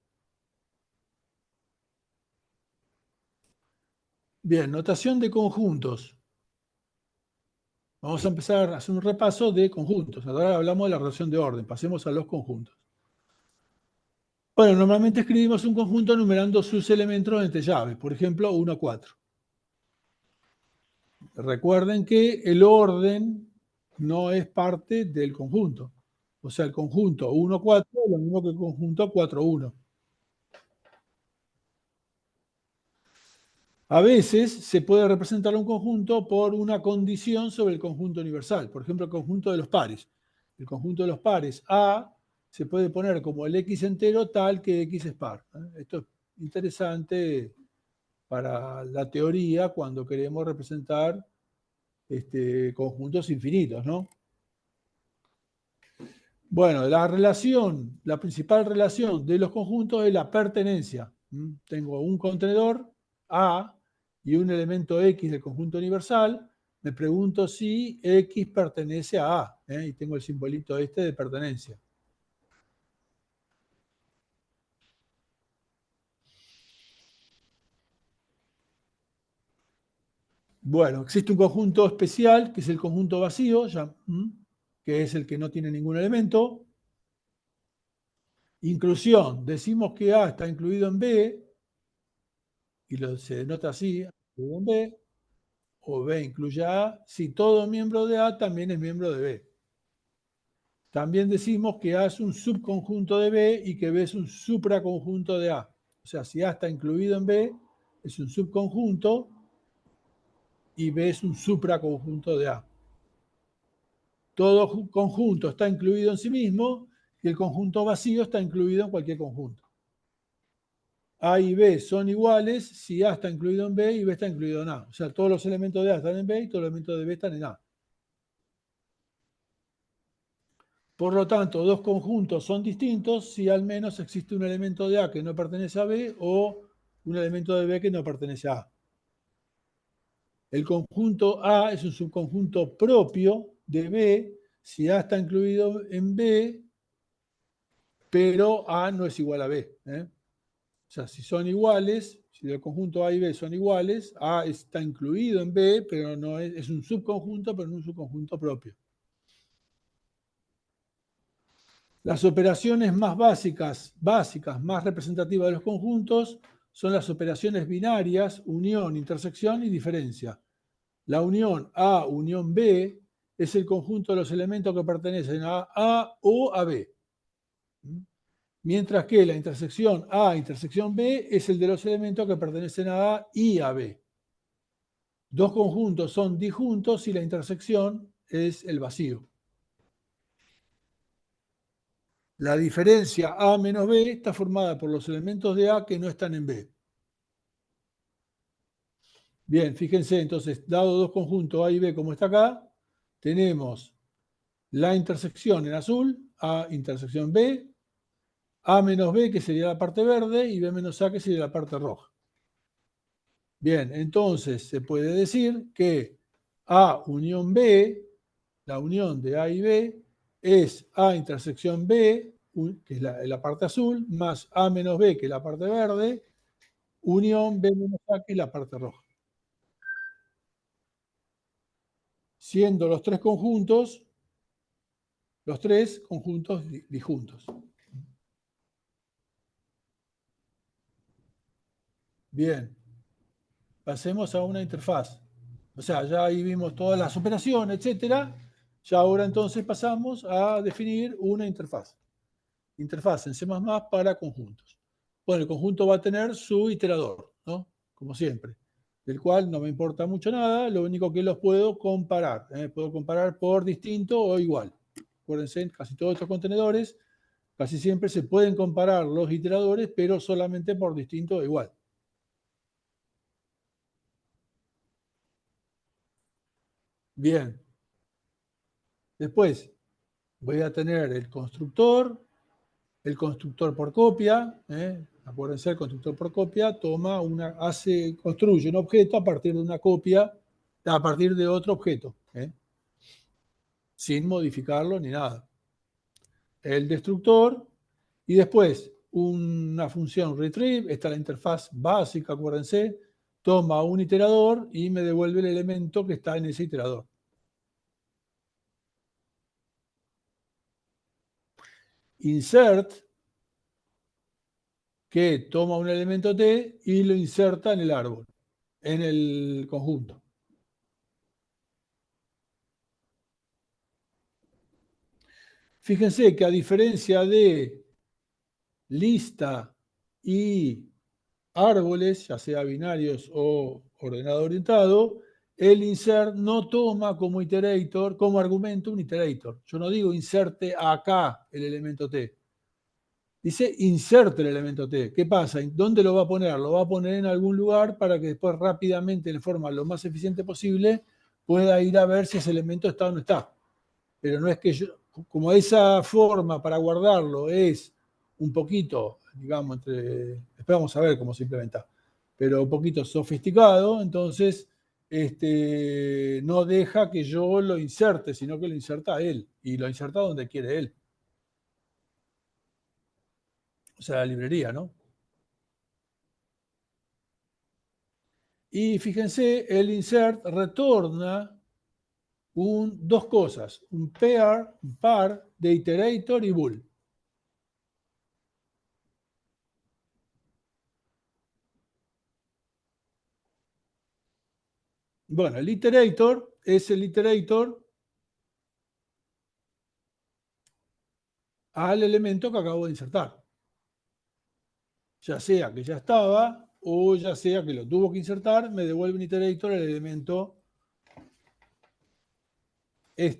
Bien, notación de conjuntos. Vamos a empezar a hacer un repaso de conjuntos. Ahora hablamos de la relación de orden. Pasemos a los conjuntos. Bueno, normalmente escribimos un conjunto numerando sus elementos entre llaves. Por ejemplo, 1 a 4. Recuerden que el orden no es parte del conjunto. O sea, el conjunto 1, 4 es lo mismo que el conjunto 4, 1. A veces se puede representar un conjunto por una condición sobre el conjunto universal. Por ejemplo, el conjunto de los pares. El conjunto de los pares A se puede poner como el X entero tal que X es par. Esto es interesante para la teoría cuando queremos representar conjuntos infinitos, ¿no? Bueno, la principal relación de los conjuntos es la pertenencia. Tengo un contenedor A y un elemento X del conjunto universal. Me pregunto si X pertenece a A, y tengo el simbolito este de pertenencia. Bueno, existe un conjunto especial, que es el conjunto vacío, que es el que no tiene ningún elemento. Inclusión, decimos que A está incluido en B, y se denota así, incluido en B, o B incluye a A, si todo miembro de A también es miembro de B. También decimos que A es un subconjunto de B y que B es un supraconjunto de A. O sea, si A está incluido en B, es un subconjunto y B es un supraconjunto de A. Todo conjunto está incluido en sí mismo y el conjunto vacío está incluido en cualquier conjunto. A y B son iguales si A está incluido en B y B está incluido en A. O sea, todos los elementos de A están en B y todos los elementos de B están en A. Por lo tanto, dos conjuntos son distintos si al menos existe un elemento de A que no pertenece a B o un elemento de B que no pertenece a A. El conjunto A es un subconjunto propio de B si A está incluido en B, pero A no es igual a B. O sea, si son iguales, si el conjunto A y B son iguales, A está incluido en B, pero no es un subconjunto, pero no un subconjunto propio. Las operaciones más básicas, más representativas de los conjuntos, son las operaciones binarias, unión, intersección y diferencia. La unión A, unión B, es el conjunto de los elementos que pertenecen a A o a B. Mientras que la intersección A, intersección B, es el de los elementos que pertenecen a A y a B. Dos conjuntos son disjuntos si la intersección es el vacío. La diferencia A menos B está formada por los elementos de A que no están en B. Bien, fíjense, entonces, dado dos conjuntos A y B como está acá, tenemos la intersección en azul, A intersección B, A menos B, que sería la parte verde, y B menos A, que sería la parte roja. Bien, entonces se puede decir que A unión B, la unión de A y B, es A intersección B, que es la parte azul, más A menos B, que es la parte verde, unión B menos A, que es la parte roja. Siendo los tres conjuntos disjuntos. Bien, pasemos a una interfaz. O sea, ya ahí vimos todas las operaciones, etcétera. Ya ahora entonces pasamos a definir una interfaz. Interfaz en C++ para conjuntos. Bueno, el conjunto va a tener su iterador, ¿no? Como siempre, del cual no me importa mucho nada, lo único que los puedo comparar. Puedo comparar por distinto o igual. Acuérdense, casi todos estos contenedores, casi siempre se pueden comparar los iteradores, pero solamente por distinto o igual. Bien. Después voy a tener el constructor por copia. Acuérdense, el constructor por copia construye un objeto a partir de una copia, a partir de otro objeto, sin modificarlo ni nada. El destructor y después una función retrieve, esta es la interfaz básica, acuérdense, toma un iterador y me devuelve el elemento que está en ese iterador. Insert, que toma un elemento T y lo inserta en el árbol, en el conjunto. Fíjense que a diferencia de lista y árboles, ya sea binarios o ordenado orientado, el insert no toma como iterator, como argumento un iterator. Yo no digo inserte acá el elemento T. Dice inserte el elemento T. ¿Qué pasa? ¿Dónde lo va a poner? Lo va a poner en algún lugar para que después rápidamente, de forma lo más eficiente posible, pueda ir a ver si ese elemento está o no está. Pero no es que yo, como esa forma para guardarlo es un poquito, digamos, después vamos a ver cómo se implementa, pero un poquito sofisticado, entonces no deja que yo lo inserte, sino que lo inserta él, y lo inserta donde quiere él. O sea, la librería, ¿no? Y fíjense, el insert retorna dos cosas, un par de iterator y bool. Bueno, el iterator es el iterator al elemento que acabo de insertar. Ya sea que ya estaba o ya sea que lo tuvo que insertar, me devuelve un iterator el elemento al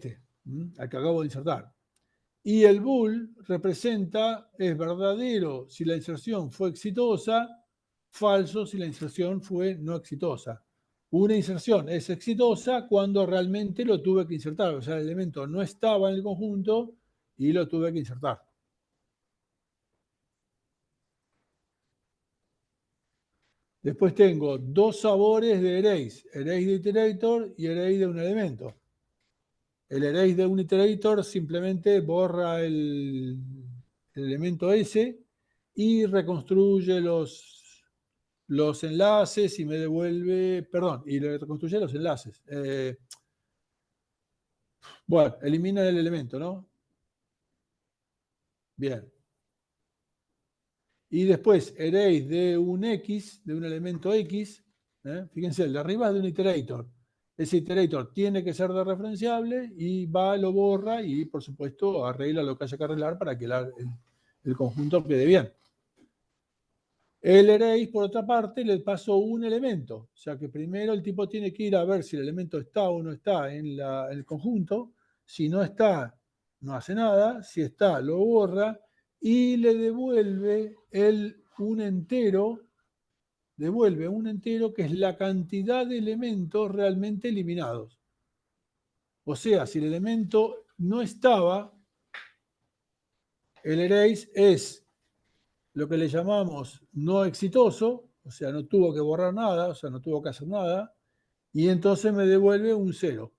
que acabo de insertar. Y el bool es verdadero si la inserción fue exitosa, falso si la inserción fue no exitosa. Una inserción es exitosa cuando realmente lo tuve que insertar, o sea, el elemento no estaba en el conjunto y lo tuve que insertar. Después tengo dos sabores de arrays, array de iterator y array de un elemento. El array de un iterator simplemente borra el elemento S y reconstruye los enlaces y me devuelve, perdón, y le reconstruye los enlaces. Bueno, elimina el elemento, ¿no? Bien. Y después, array de un X, de un elemento X, fíjense, el de arriba es de un iterator. Ese iterator tiene que ser de referenciable y va, lo borra y, por supuesto, arregla lo que haya que arreglar para que el conjunto quede bien. El array, por otra parte, le paso un elemento. O sea que primero el tipo tiene que ir a ver si el elemento está o no está en el conjunto. Si no está, no hace nada. Si está, lo borra y le devuelve un entero. Devuelve un entero que es la cantidad de elementos realmente eliminados. O sea, si el elemento no estaba, el erase es lo que le llamamos no exitoso, o sea, no tuvo que borrar nada, o sea, no tuvo que hacer nada, y entonces me devuelve un 0.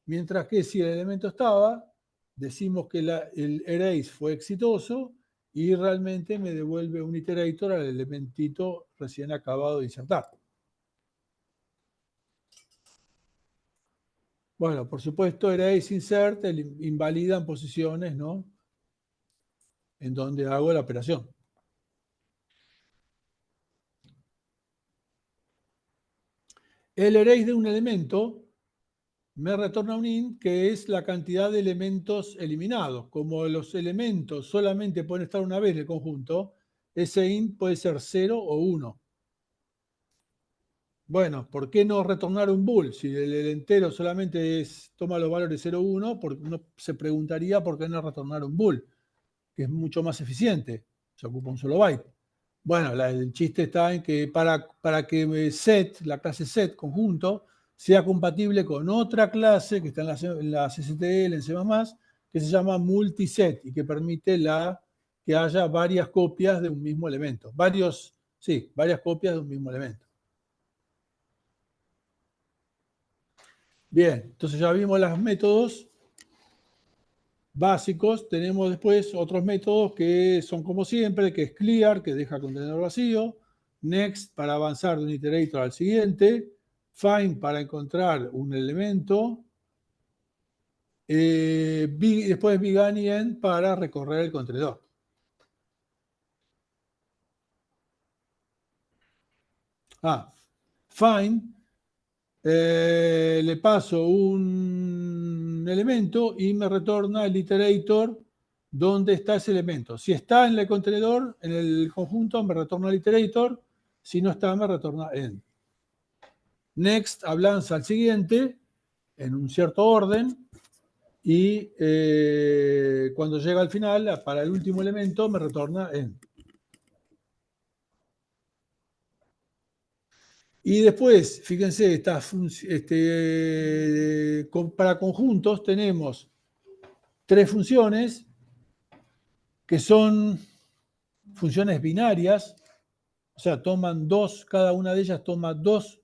Mientras que si el elemento estaba, decimos que el erase fue exitoso y realmente me devuelve un iterator al elementito recién acabado de insertar. Bueno, por supuesto, erase insert invalidan posiciones, ¿no? En donde hago la operación. El erase de un elemento me retorna un int que es la cantidad de elementos eliminados. Como los elementos solamente pueden estar una vez en el conjunto, ese int puede ser 0 o 1. Bueno, ¿por qué no retornar un bool? Si el entero solamente toma los valores 0 o 1, uno se preguntaría por qué no retornar un bool, que es mucho más eficiente. Se ocupa un solo byte. Bueno, el chiste está en que para que set, la clase set conjunto, sea compatible con otra clase que está en la STL, en C++, que se llama multiset y que permite que haya varias copias de un mismo elemento. Varias copias de un mismo elemento. Bien, entonces ya vimos los métodos básicos. Tenemos después otros métodos que son como siempre, que es clear, que deja contenedor vacío, next para avanzar de un iterator al siguiente, find para encontrar un elemento, después begin y end para recorrer el contenedor. Find, le paso un elemento y me retorna el iterator donde está ese elemento. Si está en el contenedor, en el conjunto, me retorna el iterator. Si no está, me retorna end. Next avanza al siguiente en un cierto orden y cuando llega al final, para el último elemento, me retorna end. Y después, fíjense, para conjuntos tenemos 3 funciones que son funciones binarias, o sea, cada una de ellas toma 2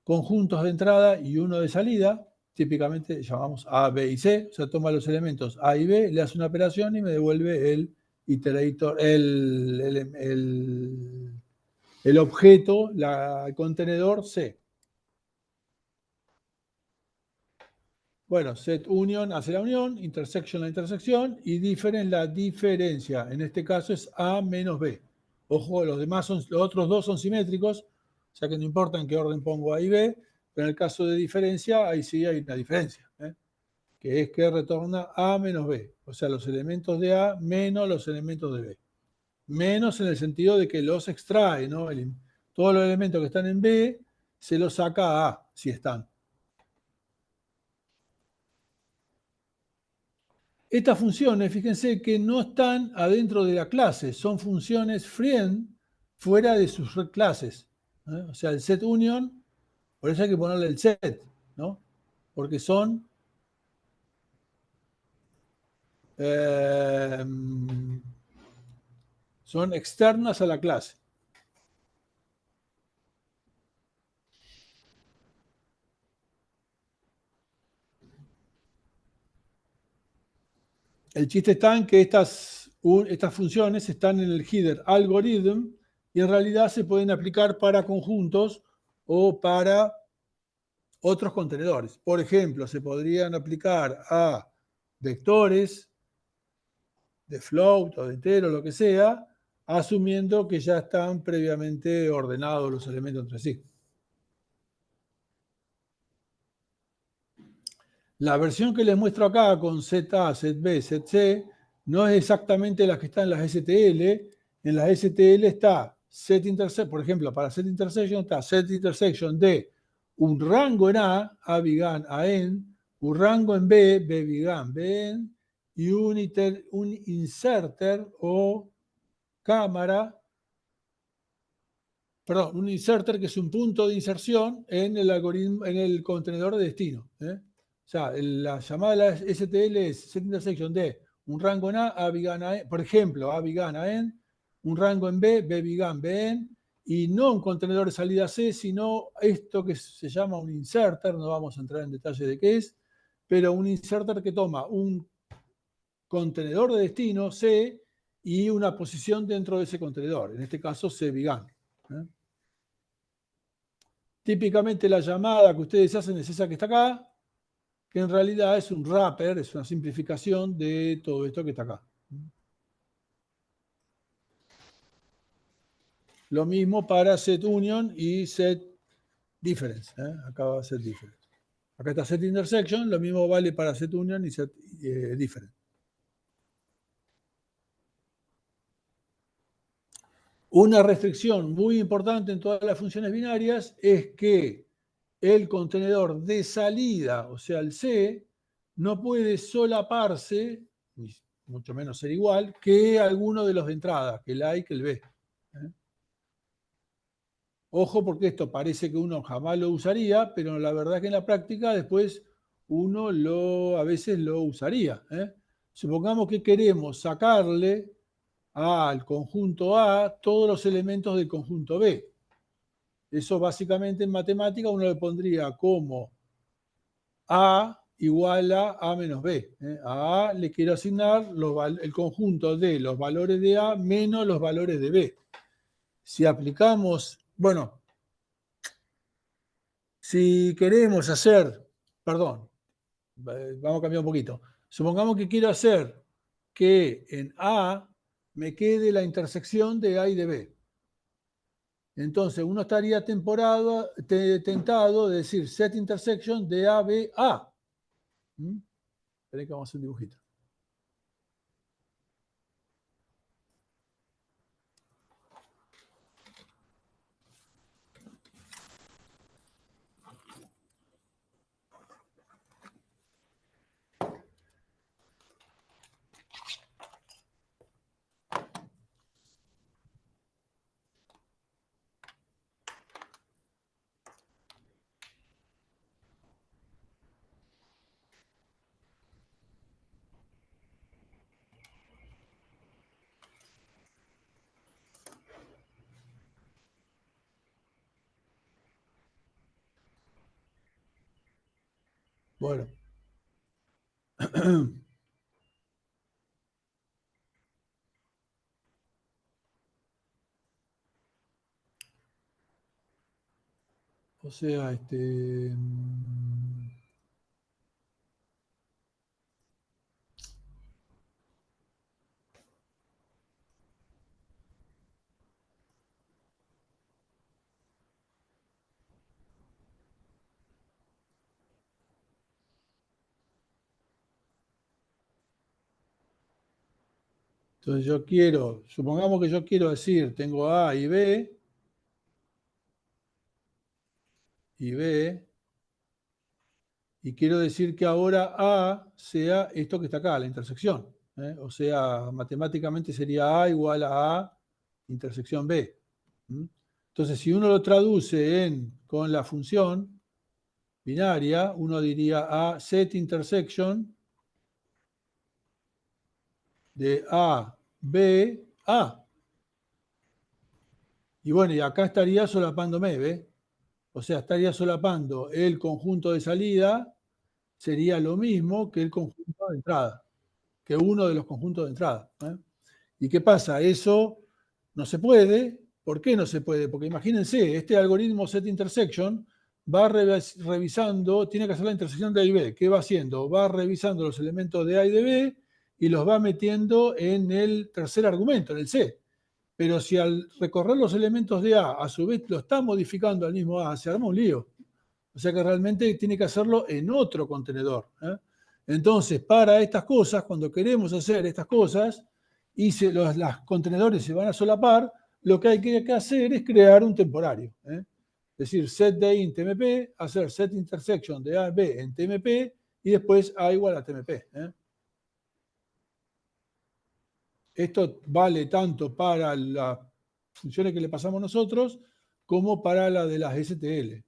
conjuntos de entrada y uno de salida, típicamente llamamos A, B y C, o sea, toma los elementos A y B, le hace una operación y me devuelve el iterator, el objeto, el contenedor C. Bueno, set union hace la unión, intersection la intersección y different la diferencia. En este caso es A menos B. Ojo, los otros dos son simétricos, o sea que no importa en qué orden pongo A y B, pero en el caso de diferencia, ahí sí hay una diferencia, que es que retorna A menos B. O sea, los elementos de A menos los elementos de B. Menos en el sentido de que los extrae, ¿no? Todos los elementos que están en B se los saca a A, si están. Estas funciones, fíjense que no están adentro de la clase, son funciones friend fuera de sus clases. O sea, el set union, por eso hay que ponerle el set, ¿no? Porque son externas a la clase. El chiste está en que estas funciones están en el header algorithm y en realidad se pueden aplicar para conjuntos o para otros contenedores. Por ejemplo, se podrían aplicar a vectores de float o de entero, lo que sea, asumiendo que ya están previamente ordenados los elementos entre sí. La versión que les muestro acá con ZA, ZB, ZC no es exactamente la que está en las STL, En la STL está set intersection, por ejemplo, para set intersection está set intersection de un rango en A bigan, A en, un rango en B bigan, B en, y un inserter o cámara, perdón, un inserter que es un punto de inserción en el algoritmo, en el contenedor de destino. O sea, la llamada de la STL es set intersection de un rango en A bigan, A en, por ejemplo, A bigan, A en, un rango en B bigan, B en, y no un contenedor de salida C, sino esto que se llama un inserter, no vamos a entrar en detalle de qué es, pero un inserter que toma un contenedor de destino C y una posición dentro de ese contenedor, en este caso C bigan. Típicamente la llamada que ustedes hacen es esa que está acá, que en realidad es un wrapper, es una simplificación de todo esto que está acá. Lo mismo para set union y set difference. Acá va a set difference. Acá está set intersection, lo mismo vale para set union y set difference. Una restricción muy importante en todas las funciones binarias es que el contenedor de salida, o sea, el C, no puede solaparse, mucho menos ser igual, que alguno de los de entrada, que el A y que el B. Ojo, porque esto parece que uno jamás lo usaría, pero la verdad es que en la práctica después uno a veces lo usaría. Supongamos que queremos sacarle al conjunto A todos los elementos del conjunto B. Eso básicamente en matemática uno le pondría como A igual a A menos B. A A le quiero asignar el conjunto de los valores de A menos los valores de B. Si aplicamos, bueno, si queremos hacer, perdón, vamos a cambiar un poquito. Supongamos que quiero hacer que en A me quede la intersección de A y de B. Entonces uno estaría tentado de decir set intersection de A, B, A. Esperen que vamos a hacer un dibujito. Bueno. O sea, entonces yo quiero, supongamos que yo quiero decir, tengo A y B, y quiero decir que ahora A sea esto que está acá, la intersección. O sea, matemáticamente sería A igual a intersección B. Entonces, si uno lo traduce con la función binaria, uno diría A set intersection de A, B, A. Y bueno, y acá estaría solapándome, ¿ve? O sea, estaría solapando el conjunto de salida, sería lo mismo que el conjunto de entrada, que uno de los conjuntos de entrada. ¿Y qué pasa? Eso no se puede. ¿Por qué no se puede? Porque imagínense, este algoritmo set intersection va revisando, tiene que hacer la intersección de A y B. ¿Qué va haciendo? Va revisando los elementos de A y de B y los va metiendo en el tercer argumento, en el C. Pero si al recorrer los elementos de A su vez lo está modificando al mismo A, se arma un lío. O sea que realmente tiene que hacerlo en otro contenedor. Entonces, para estas cosas, cuando queremos hacer estas cosas, y los contenedores se van a solapar, lo que hay que hacer es crear un temporario. Es decir, set de int tmp, hacer set intersection de A B en tmp y después A igual a tmp. Esto vale tanto para las funciones que le pasamos nosotros como para la de las STL.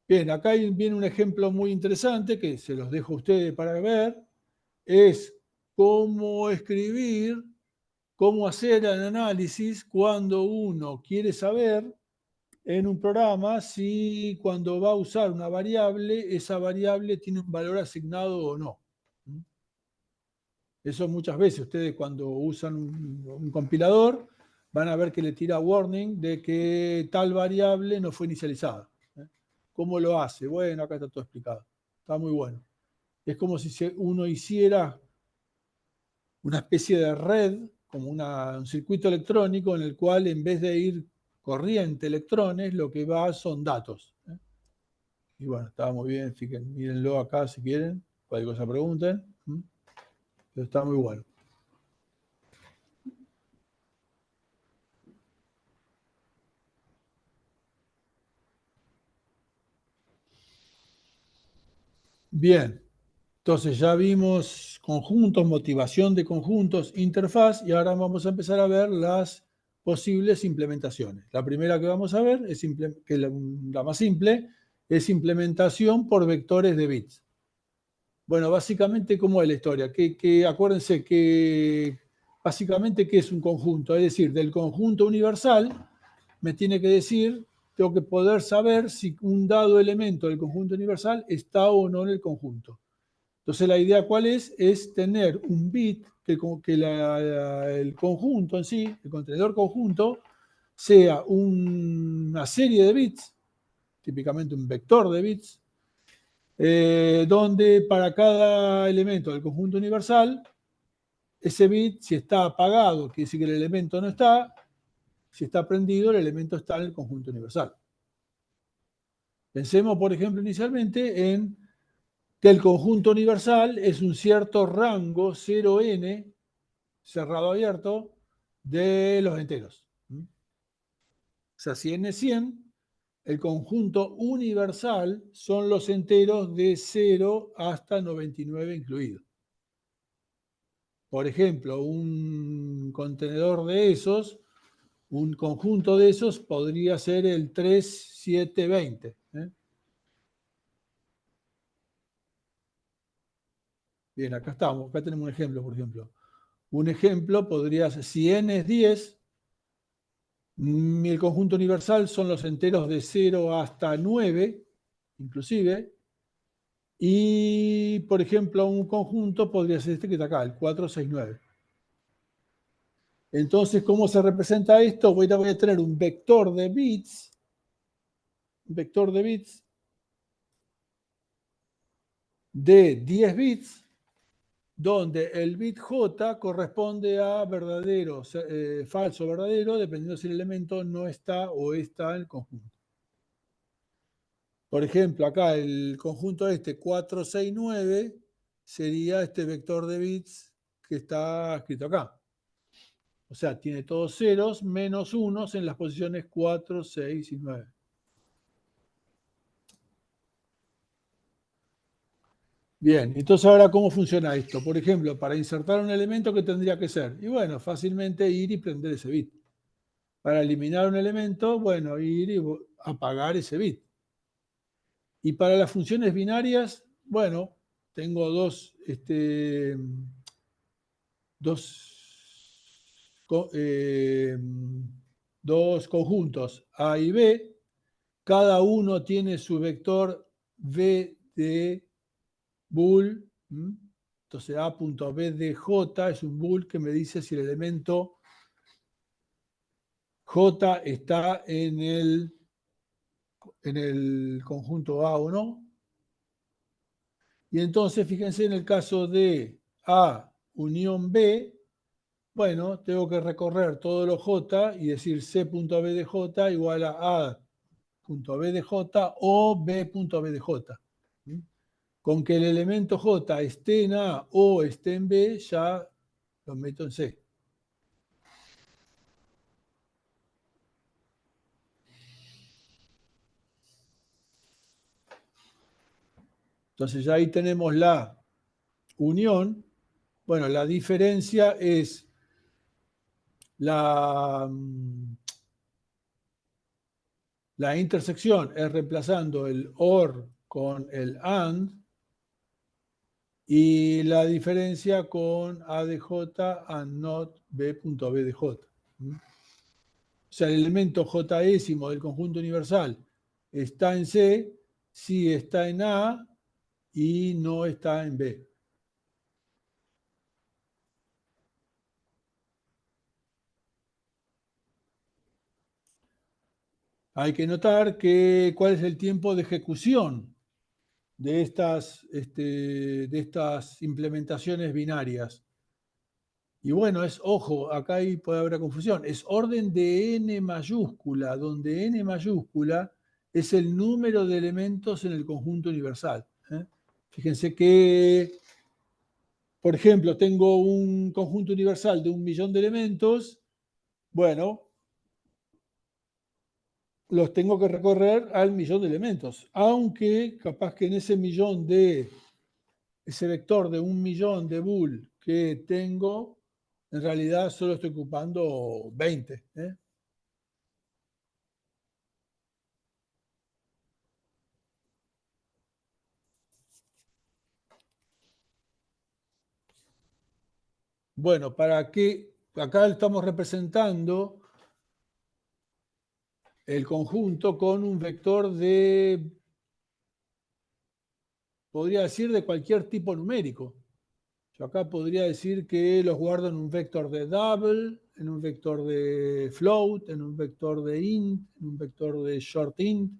Bien, acá viene un ejemplo muy interesante que se los dejo a ustedes para ver. Es cómo escribir, cómo hacer el análisis cuando uno quiere saber en un programa si cuando va a usar una variable, esa variable tiene un valor asignado o no. Eso muchas veces ustedes cuando usan un compilador van a ver que le tira warning de que tal variable no fue inicializada. ¿Cómo lo hace? Bueno, acá está todo explicado. Está muy bueno. Es como si uno hiciera una especie de red, como un circuito electrónico en el cual en vez de ir corriente electrones, lo que va son datos. Y bueno, está muy bien, fíjense, mírenlo acá si quieren, cualquier cosa pregunten. Pero está muy bueno. Bien, entonces ya vimos conjuntos, motivación de conjuntos, interfaz, y ahora vamos a empezar a ver las posibles implementaciones. La primera que vamos a ver, que la más simple, es implementación por vectores de bits. Bueno, básicamente, ¿cómo es la historia? Acuérdense que básicamente, ¿qué es un conjunto? Es decir, del conjunto universal me tiene que decir, tengo que poder saber si un dado elemento del conjunto universal está o no en el conjunto. Entonces, la idea cuál es tener un bit que el conjunto en sí, el contenedor conjunto, sea una serie de bits, típicamente un vector de bits, donde para cada elemento del conjunto universal, ese bit, si está apagado, quiere decir que el elemento no está, si está prendido, el elemento está en el conjunto universal. Pensemos, por ejemplo, inicialmente en que el conjunto universal es un cierto rango 0n, cerrado abierto, de los enteros. O sea, si n es 100, el conjunto universal son los enteros de 0 hasta 99 incluidos. Por ejemplo, un contenedor de esos, un conjunto de esos podría ser el 3720. Bien, acá estamos, acá tenemos un ejemplo, por ejemplo. Un ejemplo podría ser, si n es 10, el conjunto universal son los enteros de 0 hasta 9, inclusive, y, por ejemplo, un conjunto podría ser este que está acá, el 469. Entonces, ¿cómo se representa esto? Voy a tener un vector de bits de 10 bits, donde el bit J corresponde a verdadero, falso, verdadero, dependiendo si el elemento no está o está en el conjunto. Por ejemplo, acá el conjunto 469 sería este vector de bits que está escrito acá. O sea, tiene todos ceros menos unos en las posiciones 4, 6 y 9. Bien, entonces ahora, ¿cómo funciona esto? Por ejemplo, para insertar un elemento, ¿qué tendría que ser? Y bueno, fácilmente ir y prender ese bit. Para eliminar un elemento, bueno, ir y apagar ese bit. Y para las funciones binarias, bueno, tengo dos conjuntos A y B. Cada uno tiene su vector v de bool. Entonces A.B de J es un bool que me dice si el elemento J está en el conjunto A o no. Y entonces, fíjense en el caso de A unión B, bueno, tengo que recorrer todos los J y decir C.B de J igual a A.B de J o B.B de J. Con que el elemento J esté en A o esté en B, ya Los meto en C. Entonces ya ahí tenemos la unión. Bueno, la diferencia es la intersección, es reemplazando el OR con el AND, y la diferencia con ADJ and not B.BDJ. O sea, el elemento jésimo del conjunto universal está en C, sí está en A y no está en B. Hay que notar cuál es el tiempo de ejecución de estas implementaciones binarias. Y bueno, ojo, acá puede haber confusión, es orden de n mayúscula, donde n mayúscula es el número de elementos en el conjunto universal. Fíjense que, por ejemplo, tengo un conjunto universal de 1.000.000 de elementos. Bueno, los tengo que recorrer al 1.000.000 de elementos, aunque capaz que en ese vector de 1.000.000 de bool que tengo, en realidad solo estoy ocupando 20. Bueno, ¿para qué? Acá estamos representando el conjunto con un vector podría decir, de cualquier tipo numérico. Yo acá podría decir que los guardo en un vector de double, en un vector de float, en un vector de int, en un vector de short int,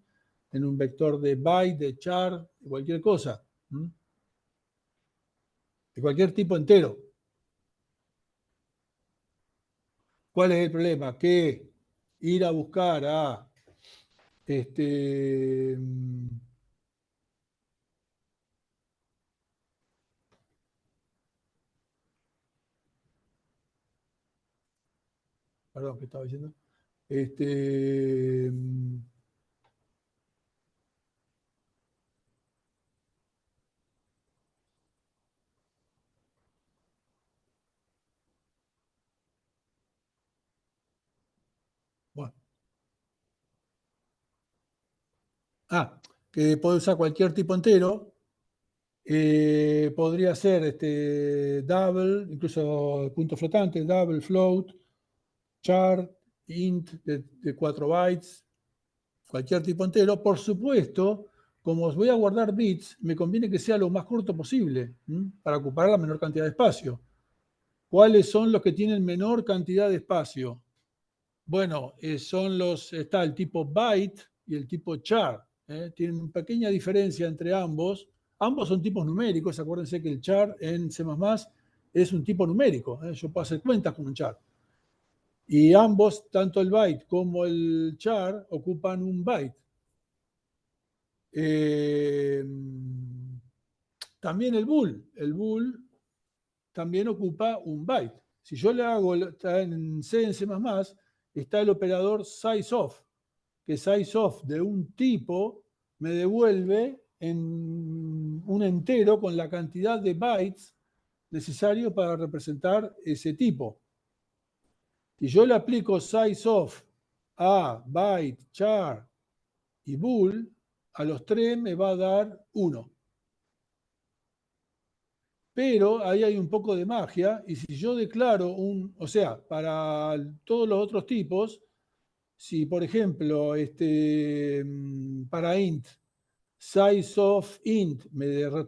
en un vector de byte, de char, de cualquier cosa. De cualquier tipo entero. ¿Cuál es el problema? Que ir a buscar a perdón, ¿qué estaba diciendo? Bueno. Que puede usar cualquier tipo entero. Podría ser double, incluso punto flotante, double, float, char, int de 4 bytes, cualquier tipo entero. Por supuesto, como os voy a guardar bits, me conviene que sea lo más corto posible, para ocupar la menor cantidad de espacio. ¿Cuáles son los que tienen menor cantidad de espacio? Bueno, está el tipo byte y el tipo char. Tienen una pequeña diferencia entre ambos. Ambos son tipos numéricos. Acuérdense que el char en C++ es un tipo numérico. Yo puedo hacer cuentas con un char. Y ambos, tanto el byte como el char, ocupan un byte. También el bool. El bool también ocupa un byte. Si yo le hago, está en C, está el operador sizeof, que sizeof de un tipo me devuelve en un entero con la cantidad de bytes necesario para representar ese tipo. Si yo le aplico sizeof a byte, char y bool, a los tres me va a dar 1. Pero ahí hay un poco de magia, y si yo declaro o sea, para todos los otros tipos, si por ejemplo para int, size of int me va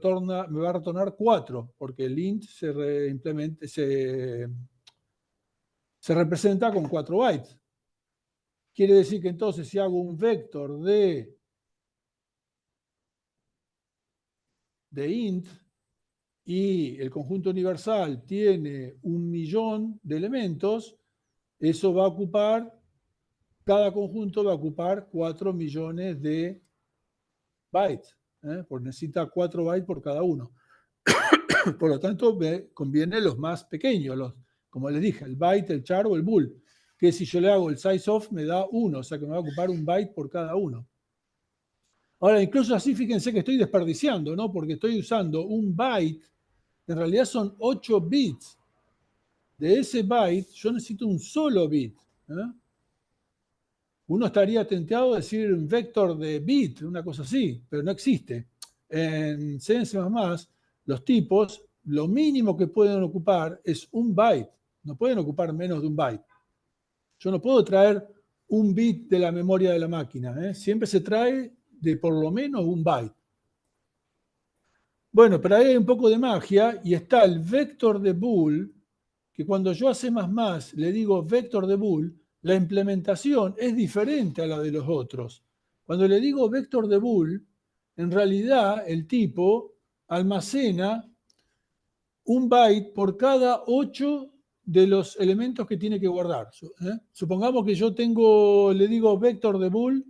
a retornar 4, porque el int se representa con 4 bytes. Quiere decir que entonces si hago un vector de int, y el conjunto universal tiene 1.000.000 de elementos, eso va a ocupar, cada conjunto va a ocupar 4 millones de bytes, porque necesita 4 bytes por cada uno. Por lo tanto, me conviene los más pequeños, como les dije, el byte, el char o el bool, que si yo le hago el size of me da 1, o sea que me va a ocupar un byte por cada uno. Ahora, incluso así, fíjense que estoy desperdiciando, ¿no? Porque estoy usando un byte, en realidad son 8 bits. De ese byte, yo necesito un solo bit. Uno estaría tentado a decir un vector de bit, una cosa así, pero no existe. En C++, los tipos, lo mínimo que pueden ocupar es un byte. No pueden ocupar menos de un byte. Yo no puedo traer un bit de la memoria de la máquina. Siempre se trae de por lo menos un byte. Bueno, pero ahí hay un poco de magia y está el vector de bool, que cuando yo a C++ le digo vector de bool, la implementación es diferente a la de los otros. Cuando le digo vector de bool, en realidad el tipo almacena un byte por cada 8 de los elementos que tiene que guardar. Supongamos que yo le digo vector de bool.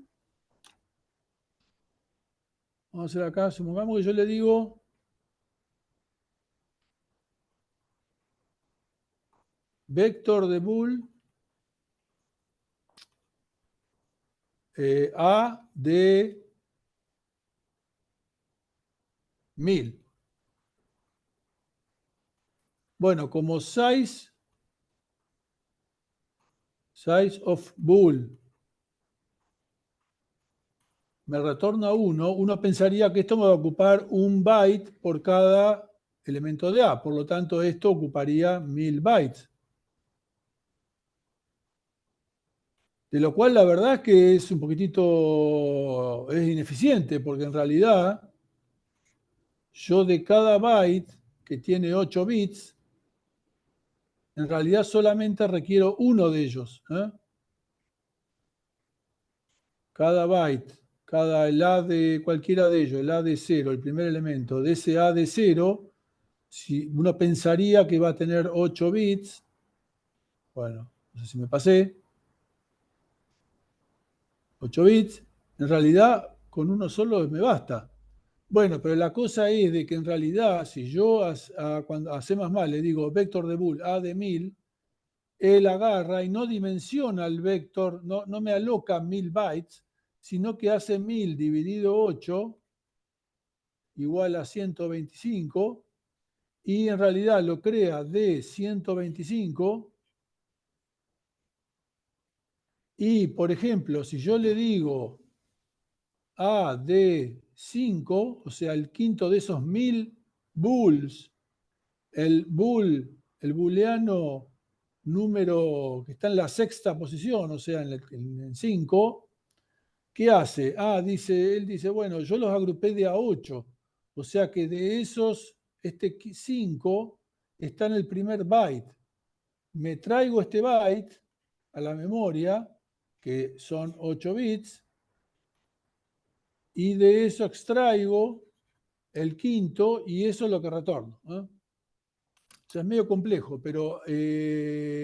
Vamos a hacer acá, supongamos que yo le digo vector de bool A de 1000. Bueno, como size of bool me retorna 1, uno pensaría que esto me va a ocupar un byte por cada elemento de A. Por lo tanto, esto ocuparía 1000 bytes. De lo cual la verdad es que es un poquitito ineficiente, porque en realidad yo de cada byte que tiene 8 bits, en realidad solamente requiero uno de ellos. Cada byte, el A de cualquiera de ellos, el A de 0, el primer elemento de ese A de 0, si uno pensaría que va a tener 8 bits, bueno, no sé si me pasé, 8 bits, en realidad con uno solo me basta. Bueno, pero la cosa es de que en realidad si yo cuando a C++ le digo vector de bool A de 1000, él agarra y no dimensiona el vector, no me aloca 1000 bytes, sino que hace 1000 dividido 8 igual a 125, y en realidad lo crea de 125. Y, por ejemplo, si yo le digo A de 5, o sea, el quinto de esos 1000 bools, el booleano número que está en la sexta posición, o sea, en 5, ¿qué hace? Él dice, bueno, yo los agrupé de a 8, o sea que de esos, este 5 está en el primer byte. Me traigo este byte a la memoria, que son 8 bits, y de eso extraigo el quinto y eso es lo que retorno. O sea, es medio complejo, pero,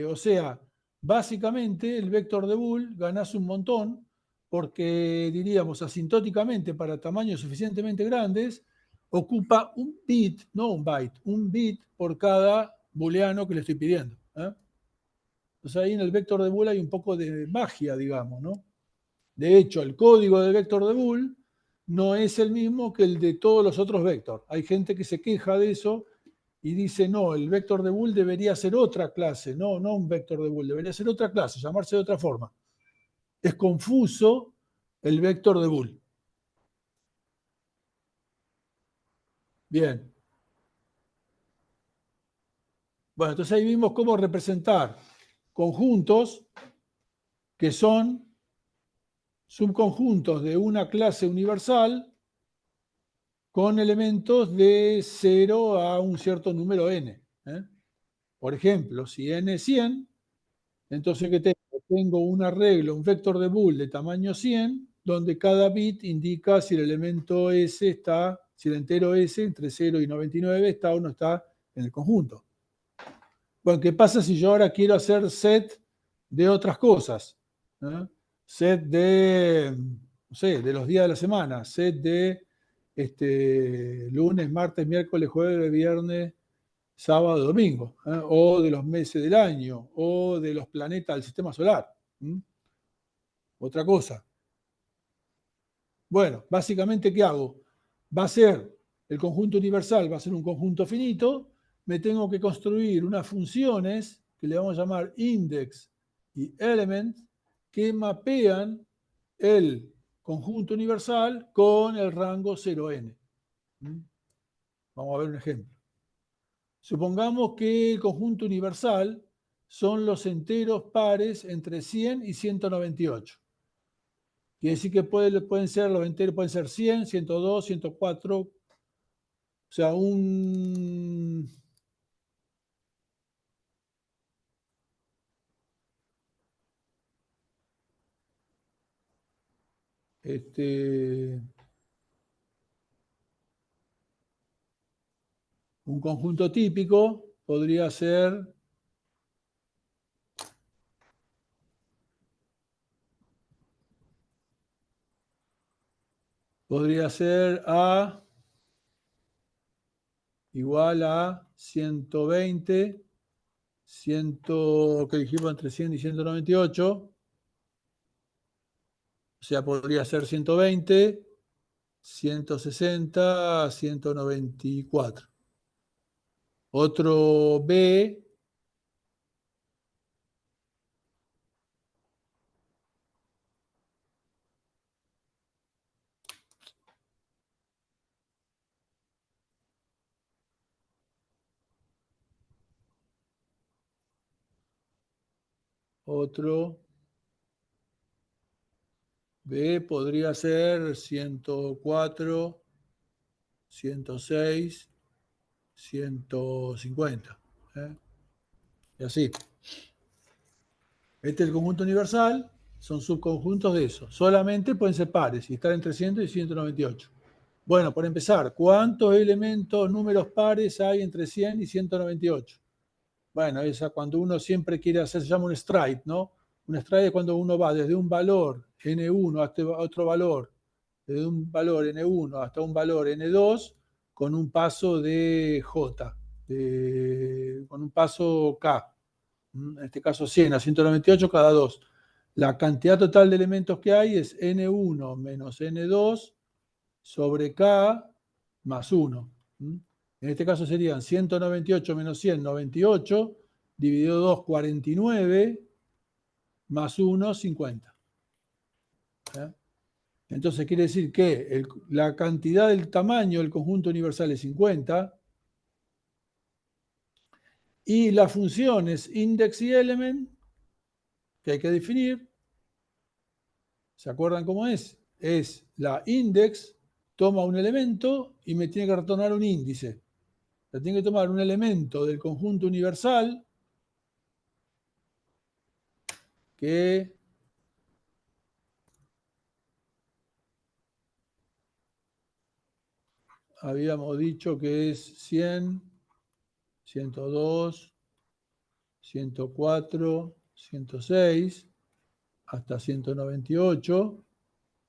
o sea, básicamente el vector de bool ganás un montón porque, diríamos, asintóticamente para tamaños suficientemente grandes, ocupa un bit, no un byte, un bit por cada booleano que le estoy pidiendo. Entonces ahí en el vector de bool hay un poco de magia, digamos, ¿no? De hecho, el código del vector de bool no es el mismo que el de todos los otros vectores. Hay gente que se queja de eso y dice, no, el vector de bool debería ser otra clase, no un vector de bool, debería ser otra clase, llamarse de otra forma. Es confuso el vector de bool. Bien. Bueno, entonces ahí vimos cómo representar conjuntos que son subconjuntos de una clase universal con elementos de 0 a un cierto número n. Por ejemplo, si n es 100, entonces ¿qué tengo? Tengo un arreglo, un vector de bool de tamaño 100, donde cada bit indica si el elemento S está, si el entero S entre 0 y 99 está o no está en el conjunto. Bueno, ¿qué pasa si yo ahora quiero hacer set de otras cosas? Set de, no sé, de los días de la semana, set de lunes, martes, miércoles, jueves, viernes, sábado, domingo, o de los meses del año, o de los planetas del sistema solar. Otra cosa. Bueno, básicamente, ¿qué hago? Va a ser el conjunto universal, va a ser un conjunto finito, me tengo que construir unas funciones que le vamos a llamar index y element, que mapean el conjunto universal con el rango 0n. Vamos a ver un ejemplo. Supongamos que el conjunto universal son los enteros pares entre 100 y 198. Quiere decir que pueden ser los enteros, pueden ser 100, 102, 104. O sea, un conjunto típico podría ser A igual a 120, que dijimos entre 100 y 198. O sea, podría ser 120, 160, 194. Otro B podría ser 104, 106, 150. Y así. Este es el conjunto universal, son subconjuntos de eso. Solamente pueden ser pares y estar entre 100 y 198. Bueno, por empezar, ¿cuántos elementos, números pares hay entre 100 y 198? Bueno, esa cuando uno siempre quiere hacer, se llama un stride, ¿no? Un stride es cuando uno va desde un valor n1 hasta otro valor, desde un valor n1 hasta un valor n2, con un paso de j, con un paso k. En este caso 100 a 198 cada 2. La cantidad total de elementos que hay es n1 menos n2 sobre k más 1. En este caso serían 198 menos 100, 98, dividido 2, 49, más 1, 50. Entonces quiere decir que la cantidad del tamaño del conjunto universal es 50, y las funciones index y element que hay que definir, ¿se acuerdan cómo es? Es la index, toma un elemento y me tiene que retornar un índice. O sea, tiene que tomar un elemento del conjunto universal que habíamos dicho que es 100, 102, 104, 106, hasta 198.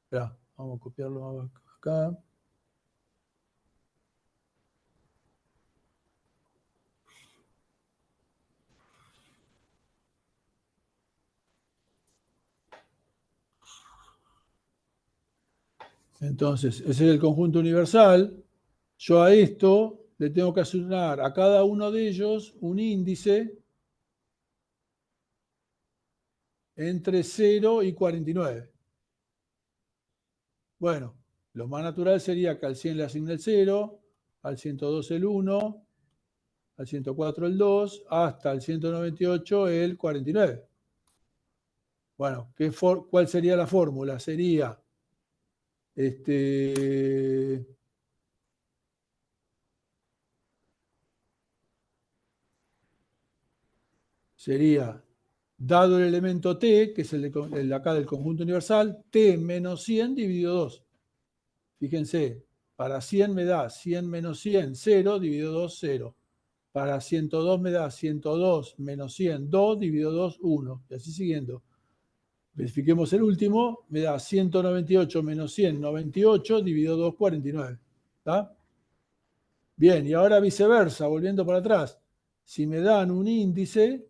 Esperá, vamos a copiarlo acá. Entonces, ese es el conjunto universal. Yo a esto le tengo que asignar a cada uno de ellos un índice entre 0 y 49. Bueno, lo más natural sería que al 100 le asigne el 0, al 102 el 1, al 104 el 2, hasta el 198 el 49. Bueno, ¿cuál sería la fórmula? Sería dado el elemento t, que es el de acá del conjunto universal, t menos 100 dividido 2. Fíjense, para 100 me da 100 menos 100, 0, dividido 2, 0. Para 102 me da 102 menos 100, 2, dividido 2, 1. Y así siguiendo. Verifiquemos el último, me da 198 menos 100, 98, dividido 2, 49. ¿Está? Bien, y ahora viceversa, volviendo para atrás. Si me dan un índice,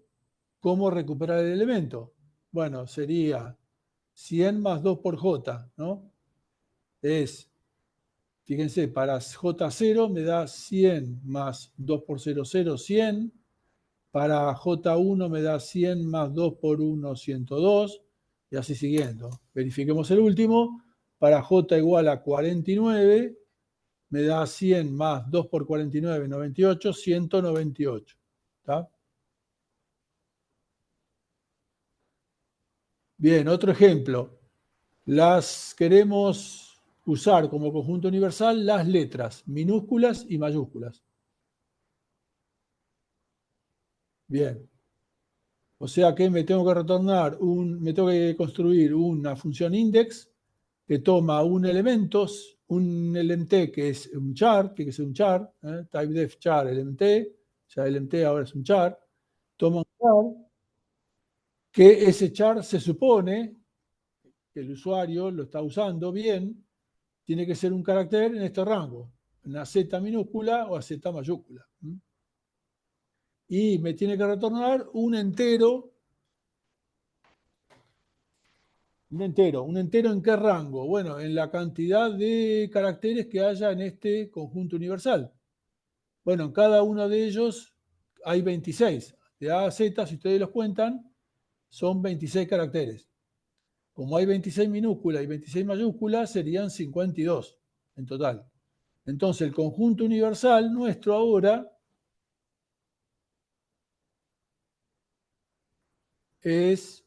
¿cómo recuperar el elemento? Bueno, sería 100 más 2 por J, ¿no? Fíjense, para J0 me da 100 más 2 por 0, 0, 100. Para J1 me da 100 más 2 por 1, 102. Y así siguiendo. Verifiquemos el último. Para J igual a 49, me da 100 más 2 por 49, 98, 198. ¿Está? Bien, otro ejemplo. Las queremos usar como conjunto universal las letras minúsculas y mayúsculas. Bien. O sea que me tengo que me tengo que construir una función index que toma un elemento, un element que es un char, tiene que ser un char, typedef char element, ya element ahora es un char, toma un char, que ese char se supone que el usuario lo está usando bien, tiene que ser un carácter en este rango, una Z minúscula o a Z mayúscula. Y me tiene que retornar un entero. ¿Un entero en qué rango? Bueno, en la cantidad de caracteres que haya en este conjunto universal. Bueno, en cada uno de ellos hay 26. De A a Z, si ustedes los cuentan, son 26 caracteres. Como hay 26 minúsculas y 26 mayúsculas, serían 52 en total. Entonces, el conjunto universal nuestro ahora es...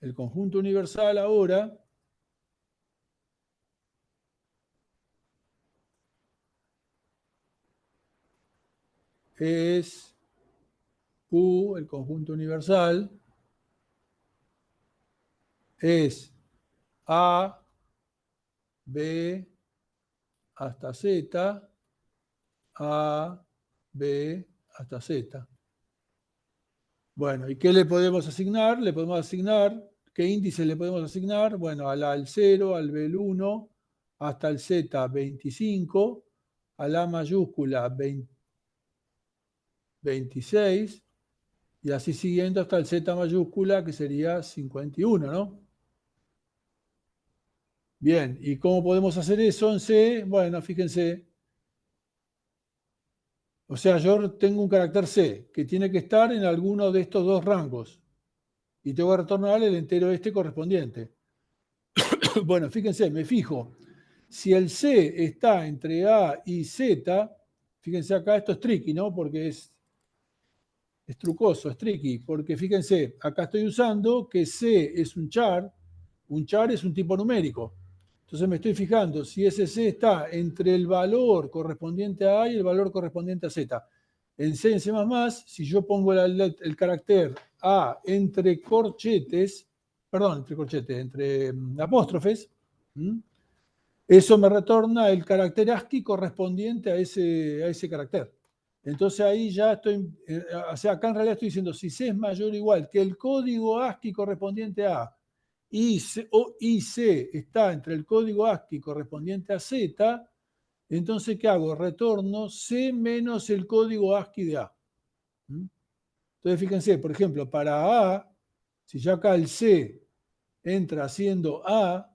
El conjunto universal ahora es U, el conjunto universal, es A, B hasta Z, A, B hasta Z. Bueno, ¿y qué le podemos asignar? Le podemos asignar, ¿qué índice le podemos asignar? Bueno, al 0, al B el 1, hasta el Z 25, a la mayúscula 26, y así siguiendo hasta el Z mayúscula, que sería 51, ¿no? Bien, ¿y cómo podemos hacer eso en C? Bueno, fíjense. O sea, yo tengo un carácter C que tiene que estar en alguno de estos dos rangos y tengo que retornar el entero este correspondiente. Bueno, fíjense, me fijo. Si el C está entre A y Z, fíjense acá, esto es tricky, ¿no? Porque es trucoso, es tricky, porque fíjense, acá estoy usando que C es un char es un tipo numérico. Entonces me estoy fijando si ese C está entre el valor correspondiente a A y el valor correspondiente a Z. En C, en C++, si yo pongo el carácter A entre corchetes, entre apóstrofes, eso me retorna el carácter ASCII correspondiente a ese carácter. Entonces ahí ya estoy, o sea, acá en realidad estoy diciendo, si C es mayor o igual que el código ASCII correspondiente a A y C está entre el código ASCII correspondiente a Z, entonces ¿qué hago? Retorno C menos el código ASCII de A. Entonces fíjense, por ejemplo, para A, si yo acá el C entra siendo A,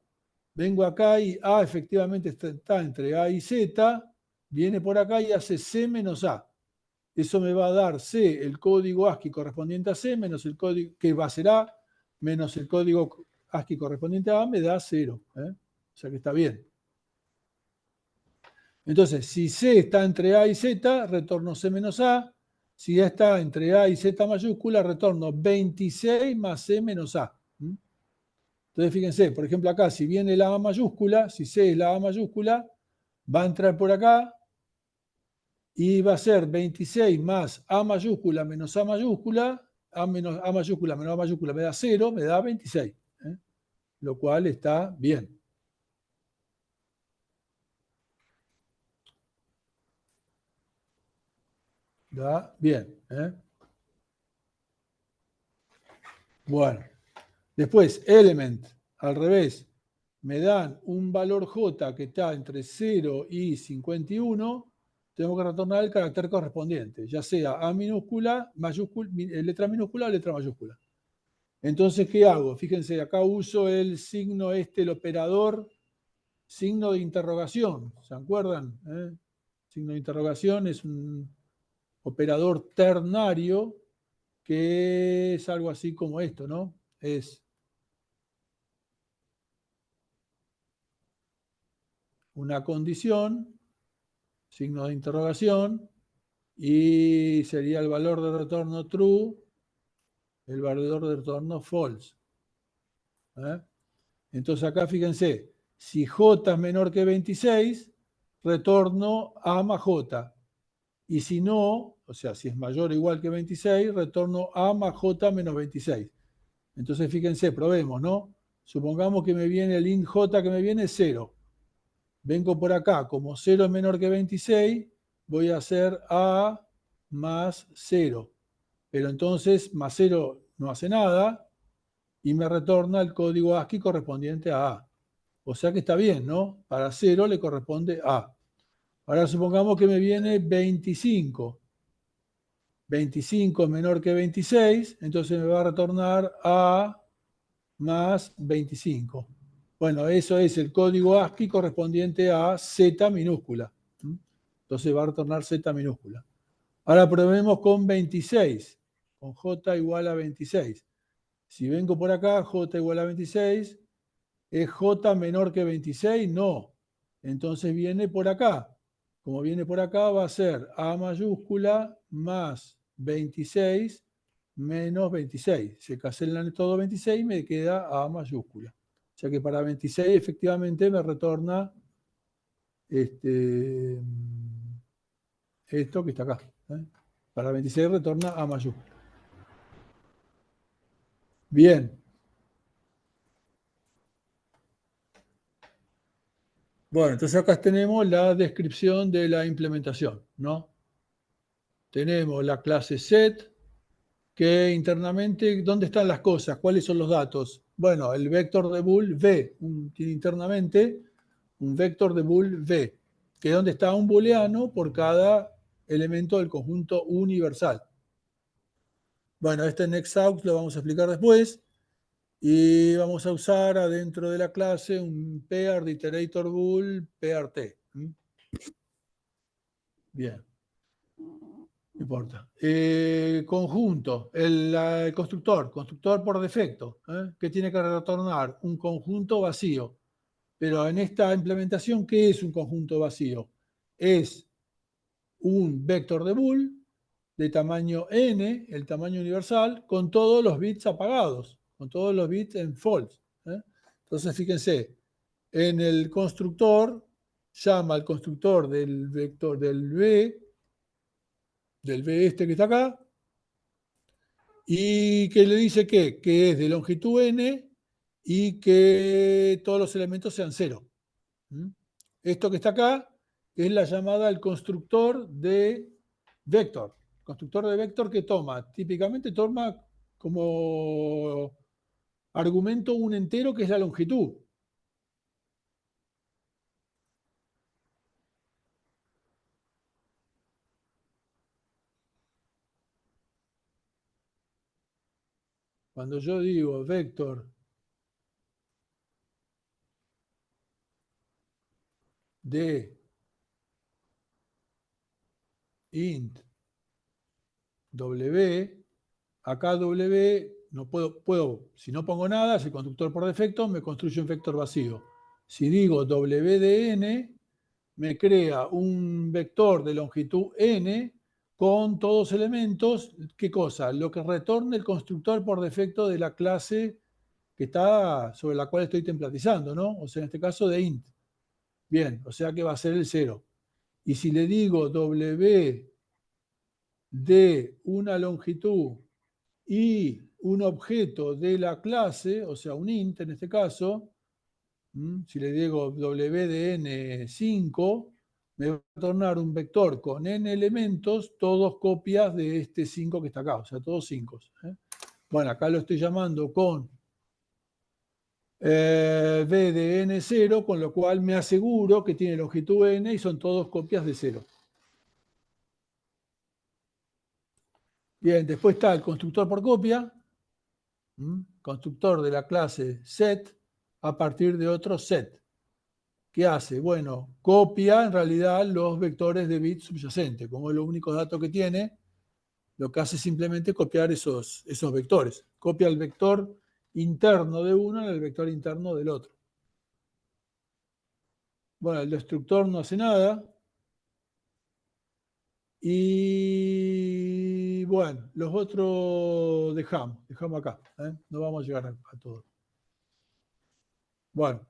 vengo acá y A efectivamente está entre A y Z, viene por acá y hace C menos A. Eso me va a dar C, el código ASCII correspondiente a C, menos el código, que va a ser A, menos el código ASCII correspondiente a A, me da 0. O sea que está bien. Entonces, si C está entre A y Z, retorno C menos A. Si está entre A y Z mayúscula, retorno 26 más C menos A. Entonces, fíjense, por ejemplo, acá, si viene la A mayúscula, si C es la A mayúscula, va a entrar por acá y va a ser 26 más A mayúscula menos A mayúscula, A mayúscula menos A mayúscula me da 0, me da 26. Lo cual está bien. ¿Da? Bien. Bueno. Después, element, al revés. me dan un valor j que está entre 0 y 51, tengo que retornar el carácter correspondiente, ya sea A minúscula, letra minúscula o letra mayúscula. Entonces, ¿qué hago? Fíjense, acá uso el signo el operador, signo de interrogación, ¿se acuerdan? Signo de interrogación es un operador ternario que es algo así como esto, ¿no? Es una condición, signo de interrogación, y sería el valor de retorno true, el valor de retorno false. Entonces acá fíjense, si j es menor que 26, retorno A más j. Y si no, o sea, si es mayor o igual que 26, retorno A más j menos 26. Entonces fíjense, probemos, ¿no? Supongamos que me viene el int j que me viene es 0. Vengo por acá, como 0 es menor que 26, voy a hacer A más 0. Pero entonces más 0 no hace nada y me retorna el código ASCII correspondiente a A. O sea que está bien, ¿no? Para 0 le corresponde A. Ahora supongamos que me viene 25. 25 es menor que 26, entonces me va a retornar A más 25. Bueno, eso es el código ASCII correspondiente a Z minúscula. Entonces va a retornar Z minúscula. Ahora probemos con 26, con J igual a 26. Si vengo por acá, J igual a 26, ¿es J menor que 26? No. Entonces viene por acá. Como viene por acá, va a ser A mayúscula más 26 menos 26. Se cancelan todos 26 y me queda A mayúscula. O sea que para 26 efectivamente me retorna esto que está acá. Para 26 retorna A mayúscula. Bien. Bueno, entonces acá tenemos la descripción de la implementación, ¿no? Tenemos la clase set, que internamente, ¿dónde están las cosas? ¿Cuáles son los datos? Bueno, el vector de bool v, tiene internamente un vector de bool v, que es donde está un booleano por cada elemento del conjunto universal. Bueno, este nextout lo vamos a explicar después. Y vamos a usar adentro de la clase un pair de iterator bool pairt. Bien. No importa. Conjunto, el constructor por defecto, que tiene que retornar un conjunto vacío. Pero en esta implementación, ¿qué es un conjunto vacío? Es un vector de bool de tamaño n, el tamaño universal, con todos los bits apagados, con todos los bits en false. Entonces, fíjense, en el constructor llama al constructor del vector del v este que está acá, y que le dice que es de longitud n y que todos los elementos sean 0. Esto que está acá es la llamada al constructor de vector. Constructor de vector que típicamente toma como argumento un entero que es la longitud. Cuando yo digo vector de int w, acá w no puedo, si no pongo nada, es el constructor por defecto, me construye un vector vacío. Si digo w de n, me crea un vector de longitud n con todos elementos. ¿Qué cosa? Lo que retorne el constructor por defecto de la clase que está sobre la cual estoy templatizando, ¿no? O sea, en este caso de int. Bien, o sea que va a ser el 0. Y si le digo w de una longitud y un objeto de la clase, o sea, un int en este caso, si le digo w de n5, me va a retornar un vector con n elementos, todos copias de este 5 que está acá, o sea, todos 5. Bueno, acá lo estoy llamando con B de n0, con lo cual me aseguro que tiene longitud n y son todos copias de 0. Bien, después está el constructor por copia, constructor de la clase set a partir de otro set. ¿Qué hace? Bueno, copia en realidad los vectores de bits subyacentes. Como es lo único dato que tiene, lo que hace es simplemente copiar esos vectores. Copia el vector interno de uno en el vector interno del otro. Bueno, el destructor no hace nada. Y bueno, los otros dejamos acá. No vamos a llegar a todo. Bueno.